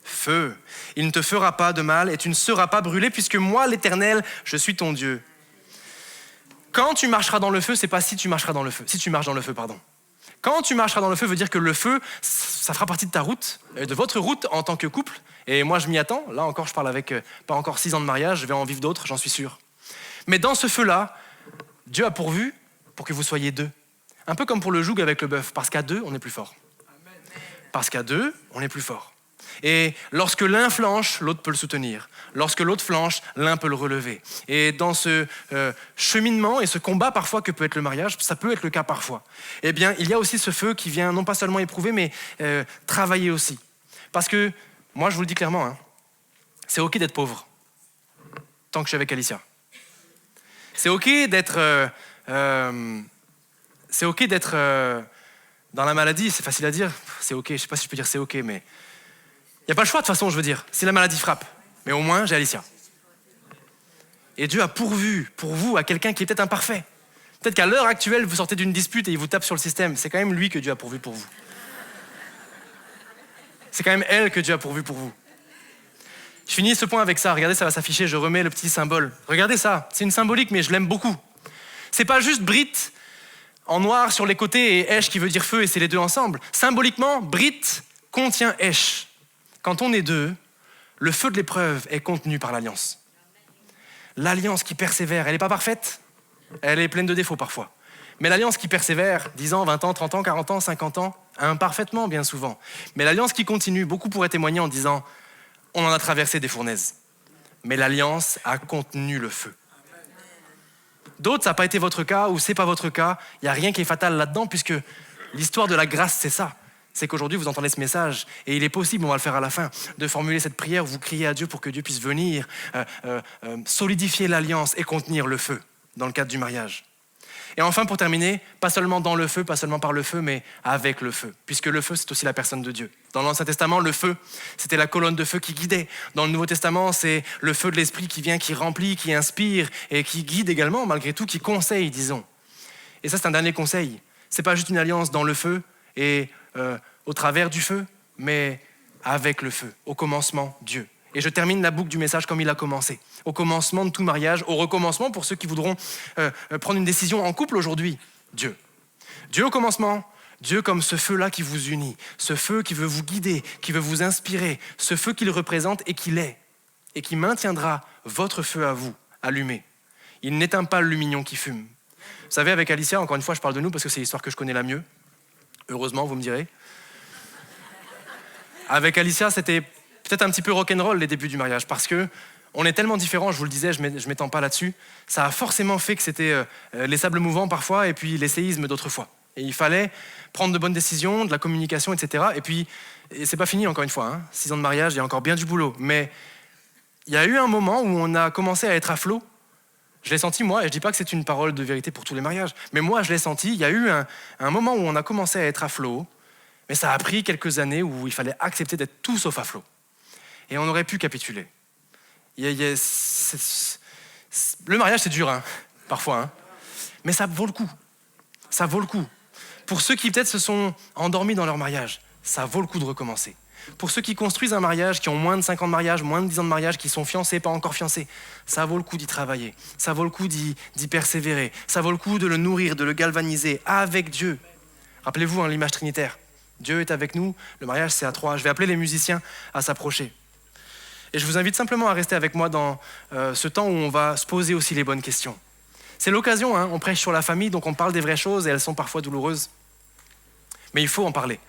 feu, il ne te fera pas de mal et tu ne seras pas brûlé, puisque moi, l'Éternel, je suis ton Dieu. Quand tu marcheras dans le feu, c'est pas si tu marcheras dans le feu. Si tu marches dans le feu, pardon. Quand tu marcheras dans le feu veut dire que le feu, ça fera partie de ta route, de votre route en tant que couple. Et moi, je m'y attends. Là encore, je parle avec pas encore 6 ans de mariage. Je vais en vivre d'autres, j'en suis sûr. Mais dans ce feu-là, Dieu a pourvu pour que vous soyez 2. Un peu comme pour le joug avec le bœuf. Parce qu'à 2, on est plus fort. Parce qu'à 2, on est plus fort. Et lorsque l'un flanche, l'autre peut le soutenir. Lorsque l'autre flanche, l'un peut le relever. Et dans ce cheminement et ce combat parfois que peut être le mariage, ça peut être le cas parfois. Eh bien, il y a aussi ce feu qui vient non pas seulement éprouver, mais travailler aussi. Parce que, moi je vous le dis clairement, hein, c'est ok d'être pauvre, tant que je suis avec Alicia. C'est ok d'être dans la maladie, c'est facile à dire, c'est ok, je sais pas si je peux dire c'est ok, mais il n'y a pas le choix de toute façon, je veux dire, si la maladie frappe. Mais au moins, j'ai Alicia. Et Dieu a pourvu pour vous à quelqu'un qui est peut-être imparfait. Peut-être qu'à l'heure actuelle, vous sortez d'une dispute et il vous tape sur le système. C'est quand même lui que Dieu a pourvu pour vous. C'est quand même elle que Dieu a pourvu pour vous. Je finis ce point avec ça. Regardez, ça va s'afficher, je remets le petit symbole. Regardez ça, c'est une symbolique, mais je l'aime beaucoup. C'est pas juste Brit en noir sur les côtés et Esh qui veut dire feu et c'est les deux ensemble. Symboliquement, Brit contient Esh. Quand on est 2, le feu de l'épreuve est contenu par l'alliance. L'alliance qui persévère, elle n'est pas parfaite, elle est pleine de défauts parfois. Mais l'alliance qui persévère, 10 ans, 20 ans, 30 ans, 40 ans, 50 ans, imparfaitement bien souvent. Mais l'alliance qui continue, beaucoup pourraient témoigner en disant « on en a traversé des fournaises ». Mais l'alliance a contenu le feu. D'autres, ça n'a pas été votre cas ou c'est pas votre cas, il n'y a rien qui est fatal là-dedans puisque l'histoire de la grâce, c'est ça. C'est qu'aujourd'hui, vous entendez ce message, et il est possible, on va le faire à la fin, de formuler cette prière où vous criez à Dieu pour que Dieu puisse venir solidifier l'alliance et contenir le feu dans le cadre du mariage. Et enfin, pour terminer, pas seulement dans le feu, pas seulement par le feu, mais avec le feu, puisque le feu, c'est aussi la personne de Dieu. Dans l'Ancien Testament, le feu, c'était la colonne de feu qui guidait. Dans le Nouveau Testament, c'est le feu de l'Esprit qui vient, qui remplit, qui inspire, et qui guide également, malgré tout, qui conseille, disons. Et ça, c'est un dernier conseil. C'est pas juste une alliance dans le feu, et au travers du feu, mais avec le feu, au commencement, Dieu. Et je termine la boucle du message comme il a commencé. Au commencement de tout mariage, au recommencement pour ceux qui voudront prendre une décision en couple aujourd'hui, Dieu. Dieu au commencement, Dieu comme ce feu-là qui vous unit, ce feu qui veut vous guider, qui veut vous inspirer, ce feu qu'il représente et qu'il est, et qui maintiendra votre feu à vous, allumé. Il n'éteint pas le lumignon qui fume. Vous savez, avec Alicia, encore une fois, je parle de nous parce que c'est l'histoire que je connais la mieux. Heureusement, vous me direz. Avec Alicia, c'était peut-être un petit peu rock'n'roll les débuts du mariage parce que on est tellement différents, je vous le disais, je m'étends pas là-dessus. Ça a forcément fait que c'était les sables mouvants parfois et puis les séismes d'autres fois. Et il fallait prendre de bonnes décisions, de la communication, etc. Et puis, c'est pas fini encore une fois, 6 ans de mariage, il y a encore bien du boulot. Mais il y a eu un moment où on a commencé à être à flot. Je l'ai senti moi, et je dis pas que c'est une parole de vérité pour tous les mariages, mais moi je l'ai senti, il y a eu un moment où on a commencé à être à flot, mais ça a pris quelques années où il fallait accepter d'être tout sauf à flot. Et on aurait pu capituler. Le mariage c'est dur, parfois, mais ça vaut le coup. Ça vaut le coup. Pour ceux qui peut-être se sont endormis dans leur mariage, ça vaut le coup de recommencer. Pour ceux qui construisent un mariage, qui ont moins de 5 ans de mariage, moins de 10 ans de mariage, qui sont fiancés, pas encore fiancés, ça vaut le coup d'y travailler, ça vaut le coup d'y persévérer, ça vaut le coup de le nourrir, de le galvaniser avec Dieu. Rappelez-vous l'image trinitaire. Dieu est avec nous, le mariage c'est à 3. Je vais appeler les musiciens à s'approcher. Et je vous invite simplement à rester avec moi dans ce temps où on va se poser aussi les bonnes questions. C'est l'occasion, on prêche sur la famille, donc on parle des vraies choses et elles sont parfois douloureuses. Mais il faut en parler.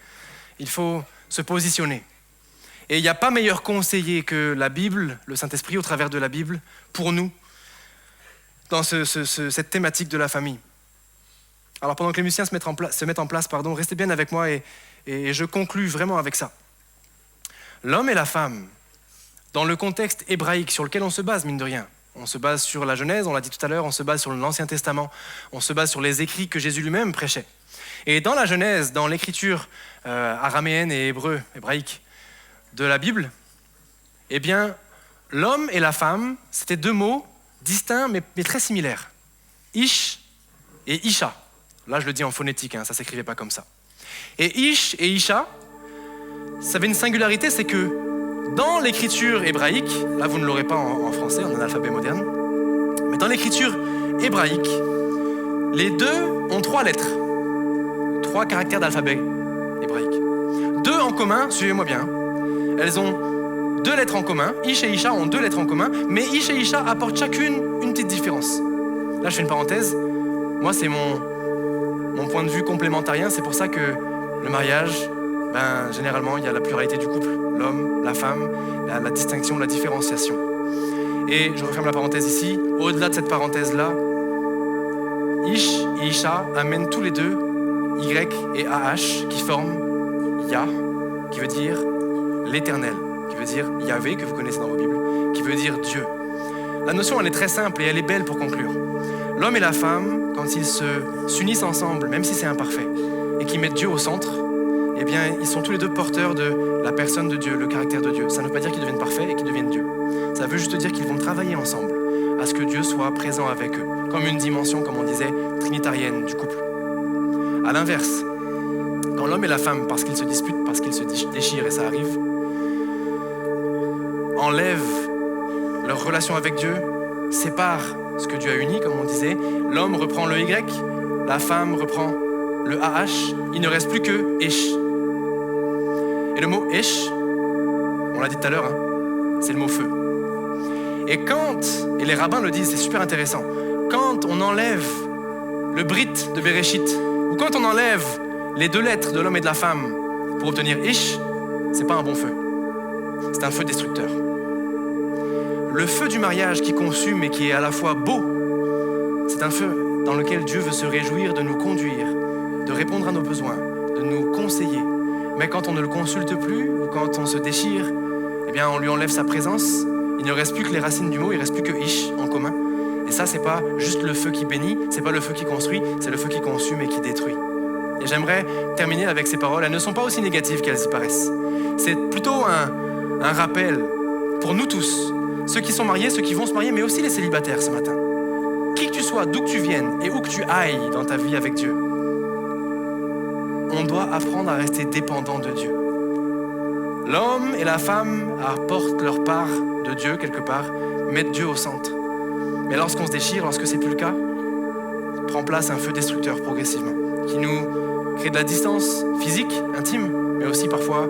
Il faut se positionner. Et il n'y a pas meilleur conseiller que la Bible, le Saint-Esprit au travers de la Bible, pour nous, dans cette thématique de la famille. Alors pendant que les musiciens se mettent en place, restez bien avec moi et je conclus vraiment avec ça. L'homme et la femme, dans le contexte hébraïque sur lequel on se base, mine de rien, on se base sur la Genèse, on l'a dit tout à l'heure, on se base sur l'Ancien Testament, on se base sur les écrits que Jésus lui-même prêchait. Et dans la Genèse, dans l'écriture araméenne et hébraïque de la Bible, eh bien, l'homme et la femme, c'était deux mots distincts mais très similaires. Ish et Isha. Là, je le dis en phonétique, ça ne s'écrivait pas comme ça. Et Ish et Isha, ça avait une singularité, c'est que dans l'écriture hébraïque, là vous ne l'aurez pas en français, en alphabet moderne, mais dans l'écriture hébraïque, les deux ont 3 lettres, 3 caractères d'alphabet hébraïque. 2 en commun, suivez-moi bien, elles ont 2 lettres en commun, Ish et Isha ont 2 lettres en commun, mais Ish et Isha apportent chacune une petite différence. Là je fais une parenthèse, moi c'est mon point de vue complémentarien, c'est pour ça que le mariage, généralement, il y a la pluralité du couple, l'homme, la femme, la distinction, la différenciation. Et je referme la parenthèse ici. Au-delà de cette parenthèse-là, Ish et Isha amènent tous les deux Y et AH qui forment Yah, qui veut dire l'éternel, qui veut dire Yahvé, que vous connaissez dans vos Bibles, qui veut dire Dieu. La notion, elle est très simple et elle est belle pour conclure. L'homme et la femme, quand ils s'unissent ensemble, même si c'est imparfait, et qu'ils mettent Dieu au centre, eh bien, ils sont tous les deux porteurs de la personne de Dieu, le caractère de Dieu. Ça ne veut pas dire qu'ils deviennent parfaits et qu'ils deviennent Dieu. Ça veut juste dire qu'ils vont travailler ensemble à ce que Dieu soit présent avec eux, comme une dimension, comme on disait, trinitarienne du couple. À l'inverse, quand l'homme et la femme, parce qu'ils se disputent, parce qu'ils se déchirent, et ça arrive, enlèvent leur relation avec Dieu, séparent ce que Dieu a uni, comme on disait, l'homme reprend le Y, la femme reprend le AH, il ne reste plus que Esh. Et le mot Esh, on l'a dit tout à l'heure, c'est le mot feu. Et les rabbins le disent, c'est super intéressant, quand on enlève le Brit de Bereshit, ou quand on enlève les 2 lettres de l'homme et de la femme pour obtenir Ish, c'est pas un bon feu. C'est un feu destructeur. Le feu du mariage qui consume et qui est à la fois beau, c'est un feu dans lequel Dieu veut se réjouir de nous conduire, de répondre à nos besoins, de nous conseiller. Mais quand on ne le consulte plus, ou quand on se déchire, eh bien on lui enlève sa présence, il ne reste plus que les racines du mot, il ne reste plus que Ish en commun. Et ça, c'est pas juste le feu qui bénit, c'est pas le feu qui construit, c'est le feu qui consume et qui détruit. Et j'aimerais terminer avec ces paroles, elles ne sont pas aussi négatives qu'elles y paraissent. C'est plutôt un rappel pour nous tous, ceux qui sont mariés, ceux qui vont se marier, mais aussi les célibataires ce matin. Qui que tu sois, d'où que tu viennes et où que tu ailles dans ta vie avec Dieu, on doit apprendre à rester dépendant de Dieu. L'homme et la femme apportent leur part de Dieu quelque part, mettent Dieu au centre. Mais lorsqu'on se déchire, lorsque c'est plus le cas, prend place un feu destructeur progressivement, qui nous crée de la distance physique, intime, mais aussi parfois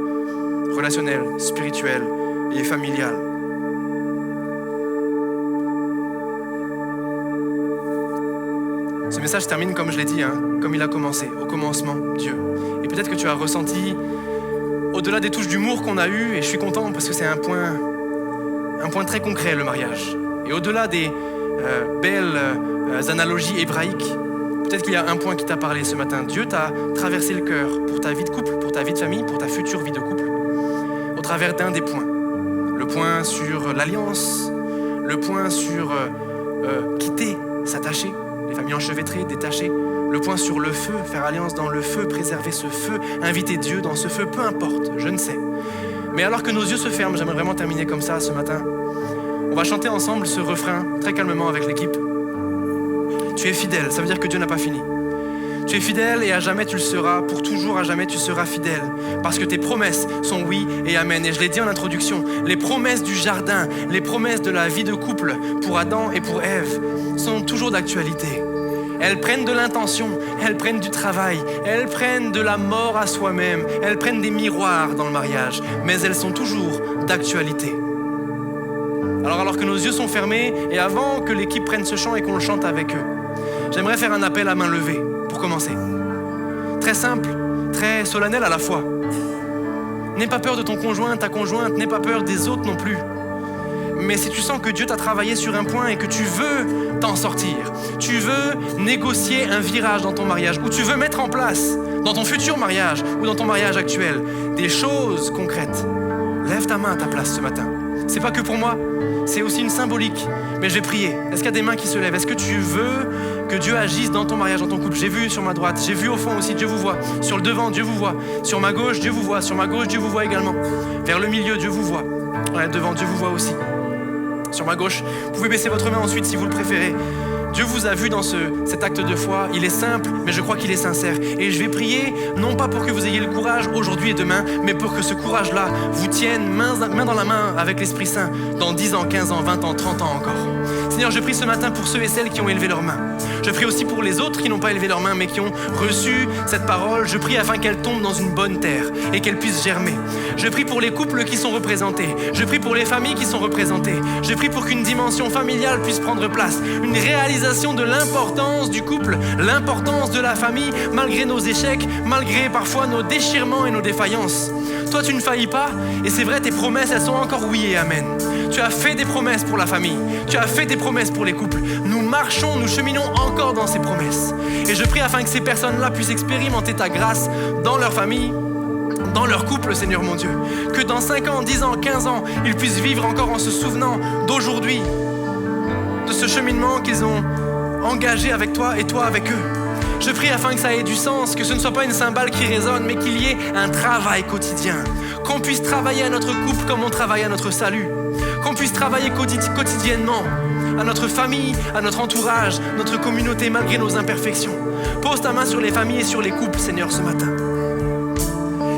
relationnelle, spirituelle et familiale. Ce message se termine comme je l'ai dit, comme il a commencé, au commencement, Dieu. Et peut-être que tu as ressenti, au-delà des touches d'humour qu'on a eues, et je suis content parce que c'est un point très concret, le mariage. Et au-delà des belles analogies hébraïques, peut-être qu'il y a un point qui t'a parlé ce matin. Dieu t'a traversé le cœur pour ta vie de couple, pour ta vie de famille, pour ta future vie de couple, au travers d'un des points. Le point sur l'alliance, le point sur quitter, s'attacher, les familles enchevêtrées, détachées, le point sur le feu, faire alliance dans le feu, préserver ce feu, inviter Dieu dans ce feu, peu importe, je ne sais. Mais alors que nos yeux se ferment, j'aimerais vraiment terminer comme ça ce matin. On va chanter ensemble ce refrain, très calmement avec l'équipe. Tu es fidèle, ça veut dire que Dieu n'a pas fini. Tu es fidèle et à jamais tu le seras, pour toujours à jamais tu seras fidèle. Parce que tes promesses sont oui et amen. Et je l'ai dit en introduction, les promesses du jardin, les promesses de la vie de couple pour Adam et pour Ève sont toujours d'actualité. Elles prennent de l'intention, elles prennent du travail, elles prennent de la mort à soi-même, elles prennent des miroirs dans le mariage, mais elles sont toujours d'actualité. Alors que nos yeux sont fermés et avant que l'équipe prenne ce chant et qu'on le chante avec eux, j'aimerais faire un appel à main levée pour commencer. Très simple, très solennel à la fois. N'aie pas peur de ton conjoint, ta conjointe, n'aie pas peur des autres non plus. Mais si tu sens que Dieu t'a travaillé sur un point et que tu veux t'en sortir, tu veux négocier un virage dans ton mariage, ou tu veux mettre en place, dans ton futur mariage ou dans ton mariage actuel, des choses concrètes, lève ta main à ta place ce matin. C'est pas que pour moi, c'est aussi une symbolique. Mais je vais prier. Est-ce qu'il y a des mains qui se lèvent? Est-ce que tu veux que Dieu agisse dans ton mariage, dans ton couple? J'ai vu sur ma droite, j'ai vu au fond aussi, Dieu vous voit. Sur le devant, Dieu vous voit. Sur ma gauche, Dieu vous voit. Sur ma gauche, Dieu vous voit également. Vers le milieu, Dieu vous voit. Ouais, devant, Dieu vous voit aussi. Sur ma gauche, vous pouvez baisser votre main ensuite si vous le préférez. Dieu vous a vu dans cet acte de foi. Il est simple, mais je crois qu'il est sincère. Et je vais prier, non pas pour que vous ayez le courage aujourd'hui et demain, mais pour que ce courage-là vous tienne main dans la main avec l'Esprit Saint dans 10 ans, 15 ans, 20 ans, 30 ans encore. Seigneur, je prie ce matin pour ceux et celles qui ont élevé leurs mains. Je prie aussi pour les autres qui n'ont pas élevé leurs mains, mais qui ont reçu cette parole. Je prie afin qu'elle tombe dans une bonne terre et qu'elle puisse germer. Je prie pour les couples qui sont représentés. Je prie pour les familles qui sont représentées. Je prie pour qu'une dimension familiale puisse prendre place. Une réalisation de l'importance du couple, l'importance de la famille, malgré nos échecs, malgré parfois nos déchirements et nos défaillances. Toi, tu ne faillis pas, et c'est vrai, tes promesses, elles sont encore oui et amen. Tu as fait des promesses pour la famille, tu as fait des promesses pour les couples. Nous marchons, nous cheminons encore dans ces promesses. Et je prie afin que ces personnes-là puissent expérimenter ta grâce dans leur famille, dans leur couple, Seigneur mon Dieu. Que dans 5 ans, 10 ans, 15 ans, ils puissent vivre encore en se souvenant d'aujourd'hui, de ce cheminement qu'ils ont engagé avec toi et toi avec eux. Je prie afin que ça ait du sens, que ce ne soit pas une cymbale qui résonne, mais qu'il y ait un travail quotidien. Qu'on puisse travailler à notre couple comme on travaille à notre salut. Qu'on puisse travailler quotidiennement à notre famille, à notre entourage, notre communauté, malgré nos imperfections. Pose ta main sur les familles et sur les couples, Seigneur, ce matin.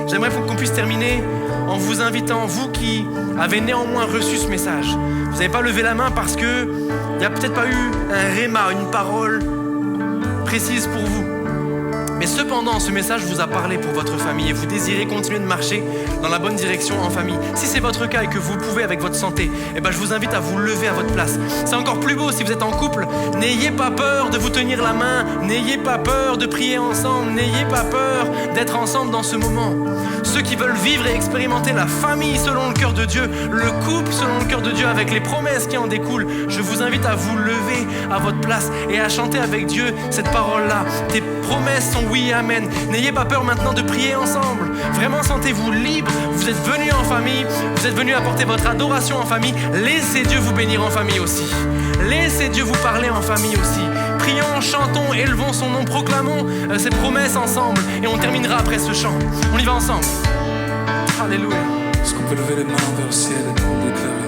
J'aimerais qu'on puisse terminer en vous invitant, vous qui avez néanmoins reçu ce message. Vous n'avez pas levé la main parce qu'il n'y a peut-être pas eu un réma, une parole précise pour vous. Mais cependant, ce message vous a parlé pour votre famille et vous désirez continuer de marcher dans la bonne direction en famille. Si c'est votre cas et que vous le pouvez avec votre santé, je vous invite à vous lever à votre place. C'est encore plus beau si vous êtes en couple. N'ayez pas peur de vous tenir la main. N'ayez pas peur de prier ensemble. N'ayez pas peur d'être ensemble dans ce moment. Ceux qui veulent vivre et expérimenter la famille selon le cœur de Dieu, le couple selon le cœur de Dieu avec les promesses qui en découlent, je vous invite à vous lever à votre place et à chanter avec Dieu cette parole-là. Tes promesses sont oui et amen. N'ayez pas peur maintenant de prier ensemble. Vraiment, sentez-vous libre. Vous êtes venus en famille. Vous êtes venus apporter votre adoration en famille. Laissez Dieu vous bénir en famille aussi. Laissez Dieu vous parler en famille aussi. Prions, chantons, élevons son nom, proclamons ses promesses ensemble. Et on terminera après ce chant. On y va ensemble. Alléluia. Est-ce qu'on peut lever les mains vers le ciel et déclarer?